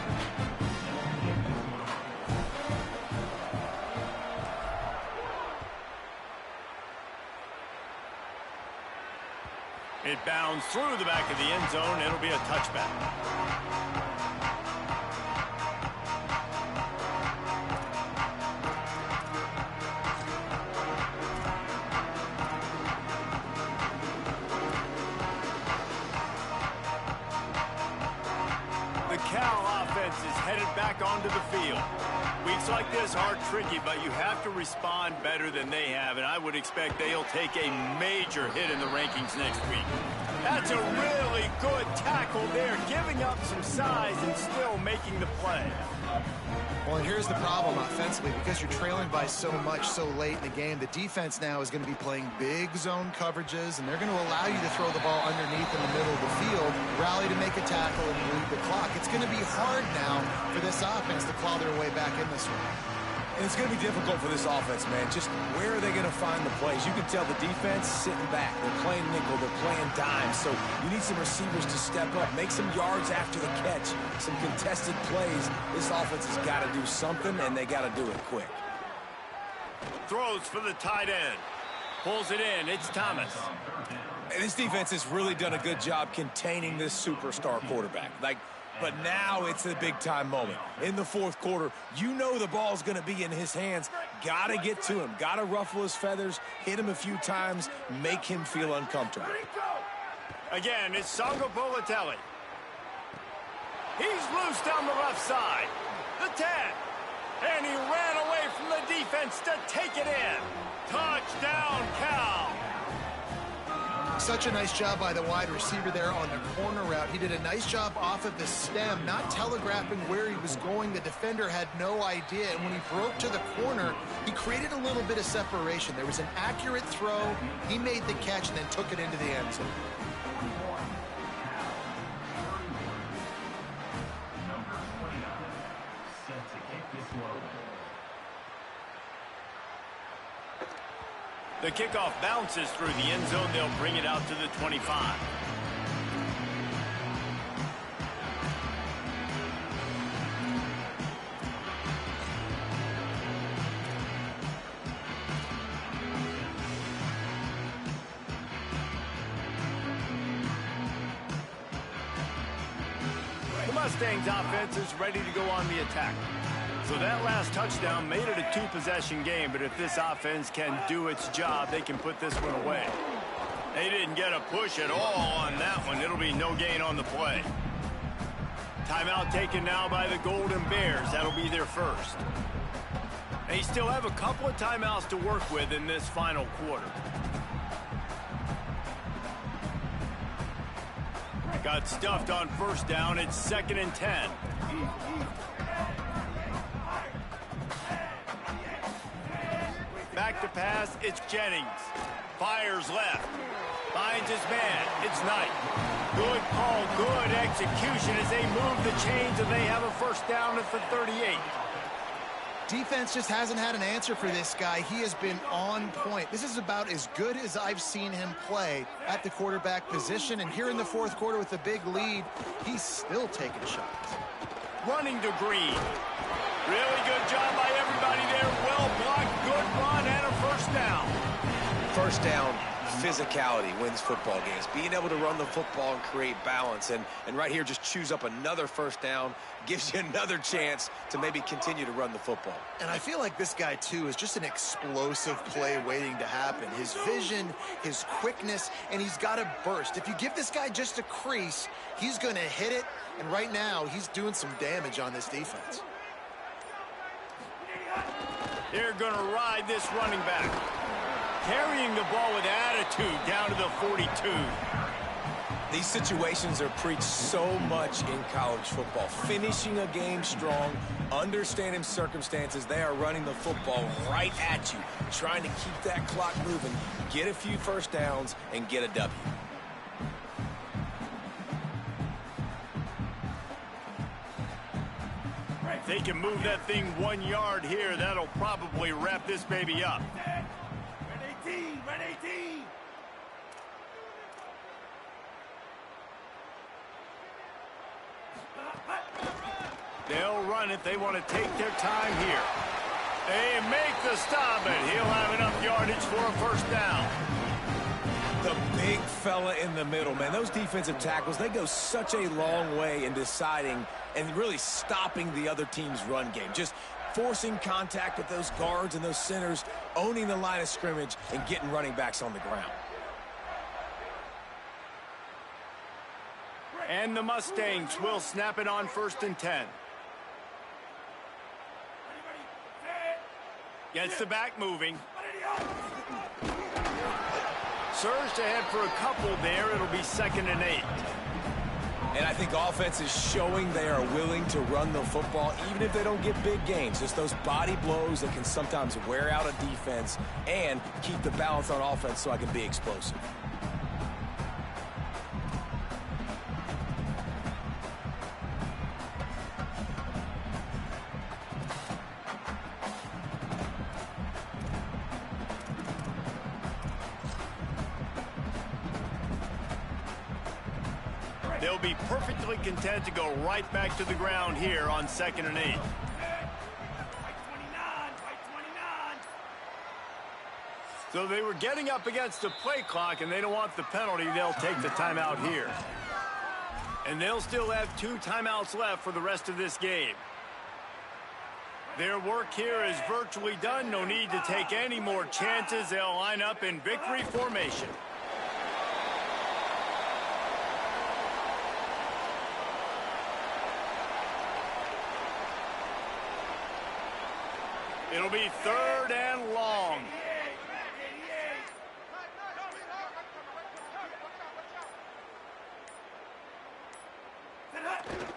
It bounds through the back of the end zone. It'll be a touchback. The Cal offense is headed back onto the field. Weeks like this are tricky, but you have to respond better than they have, and I would expect they'll take a major hit in the rankings next week. That's a real Really good tackle there, giving up some size and still making the play. Well, and here's the problem offensively. Because you're trailing by so much so late in the game, the defense now is going to be playing big zone coverages, and they're going to allow you to throw the ball underneath in the middle of the field, rally to make a tackle, and bleed the clock. It's going to be hard now for this offense to claw their way back in this one. And it's going to be difficult for this offense, man. Just where are they going to find the plays? You can tell the defense sitting back. They're playing nickel. They're playing dime. So you need some receivers to step up, make some yards after the catch, some contested plays. This offense has got to do something, and they got to do it quick. Throws for the tight end. Pulls it in. It's Thomas. And this defense has really done a good job containing this superstar quarterback. But now it's a big-time moment. In the fourth quarter, you know the ball's going to be in his hands. Got to get to him. Got to ruffle his feathers, hit him a few times, make him feel uncomfortable. Again, it's Songo Bolatelli. He's loose down the left side. The 10. And he ran away from the defense to take it in. Touchdown, Cal. Such a nice job by the wide receiver there on the corner route. He did a nice job off of the stem, not telegraphing where he was going. The defender had no idea, and when he broke to the corner, he created a little bit of separation. There was an accurate throw. He made the catch and then took it into the end zone. The kickoff bounces through the end zone. They'll bring it out to the 25. The Mustangs offense is ready to go on the attack. So that last touchdown made it a two-possession game, but if this offense can do its job, they can put this one away. They didn't get a push at all on that one. It'll be no gain on the play. Timeout taken now by the Golden Bears. That'll be their first. They still have a couple of timeouts to work with in this final quarter. Got stuffed on first down. It's 2nd and 10. Back to pass, it's Jennings. Fires left. Finds his man. It's Knight. Good call, good execution as they move the chains and they have a first down at the 38. Defense just hasn't had an answer for this guy. He has been on point. This is about as good as I've seen him play at the quarterback position. And here in the fourth quarter with a big lead, he's still taking shots. Running to Green. Really good job by everybody there. Well blocked, good run, and a first down. First down, physicality wins football games. Being able to run the football and create balance. And right here, just choose up another first down, gives you another chance to maybe continue to run the football. And I feel like this guy, too, is just an explosive play waiting to happen. His vision, his quickness, and he's got a burst. If you give this guy just a crease, he's going to hit it. And right now, he's doing some damage on this defense. They're going to ride this running back. Carrying the ball with attitude down to the 42. These situations are preached so much in college football. Finishing a game strong, understanding circumstances. They are running the football right at you, trying to keep that clock moving, get a few first downs, and get a W. If they can move that thing 1 yard here, that'll probably wrap this baby up. Red 18, Red 18. They'll run it. They want to take their time here. They make the stop, and he'll have enough yardage for a first down. The big fella in the middle, man. Those defensive tackles, they go such a long way in deciding and really stopping the other team's run game. Just forcing contact with those guards and those centers, owning the line of scrimmage, and getting running backs on the ground. And the Mustangs will snap it on 1st and 10. Gets the back moving. Surged ahead for a couple there. It'll be 2nd and 8. And I think offense is showing they are willing to run the football, even if they don't get big gains. Just those body blows that can sometimes wear out a defense and keep the balance on offense so I can be explosive. They'll be perfectly content to go right back to the ground here on 2nd and 8. Fight 29, fight 29. So they were getting up against the play clock, and they don't want the penalty. They'll take the timeout here. And they'll still have 2 timeouts left for the rest of this game. Their work here is virtually done. No need to take any more chances. They'll line up in victory formation. It'll be 3rd and long.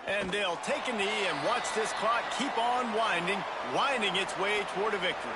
And they'll take a knee and watch this clock keep on winding its way toward a victory.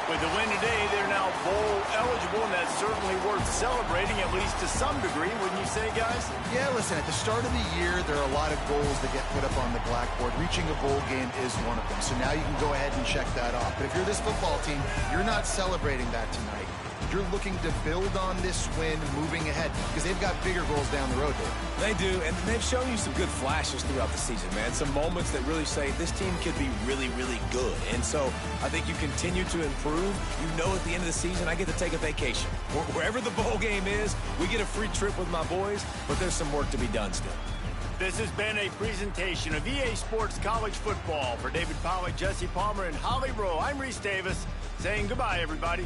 With the win today, they're now bowl eligible, and that's certainly worth celebrating, at least to some degree, wouldn't you say, guys? Yeah, listen, at the start of the year, there are a lot of goals that get put up on the blackboard. Reaching a bowl game is one of them. So now you can go ahead and check that off. But if you're this football team, you're not celebrating that tonight. You're looking to build on this win moving ahead because they've got bigger goals down the road there. They do, and they've shown you some good flashes throughout the season, man. Some moments that really say this team could be really, really good. And so I think you continue to improve. You know at the end of the season, I get to take a vacation. Wherever the bowl game is, we get a free trip with my boys, but there's some work to be done still. This has been a presentation of EA Sports College Football. For David Pollack, Jesse Palmer, and Holly Rowe, I'm Reese Davis saying goodbye, everybody.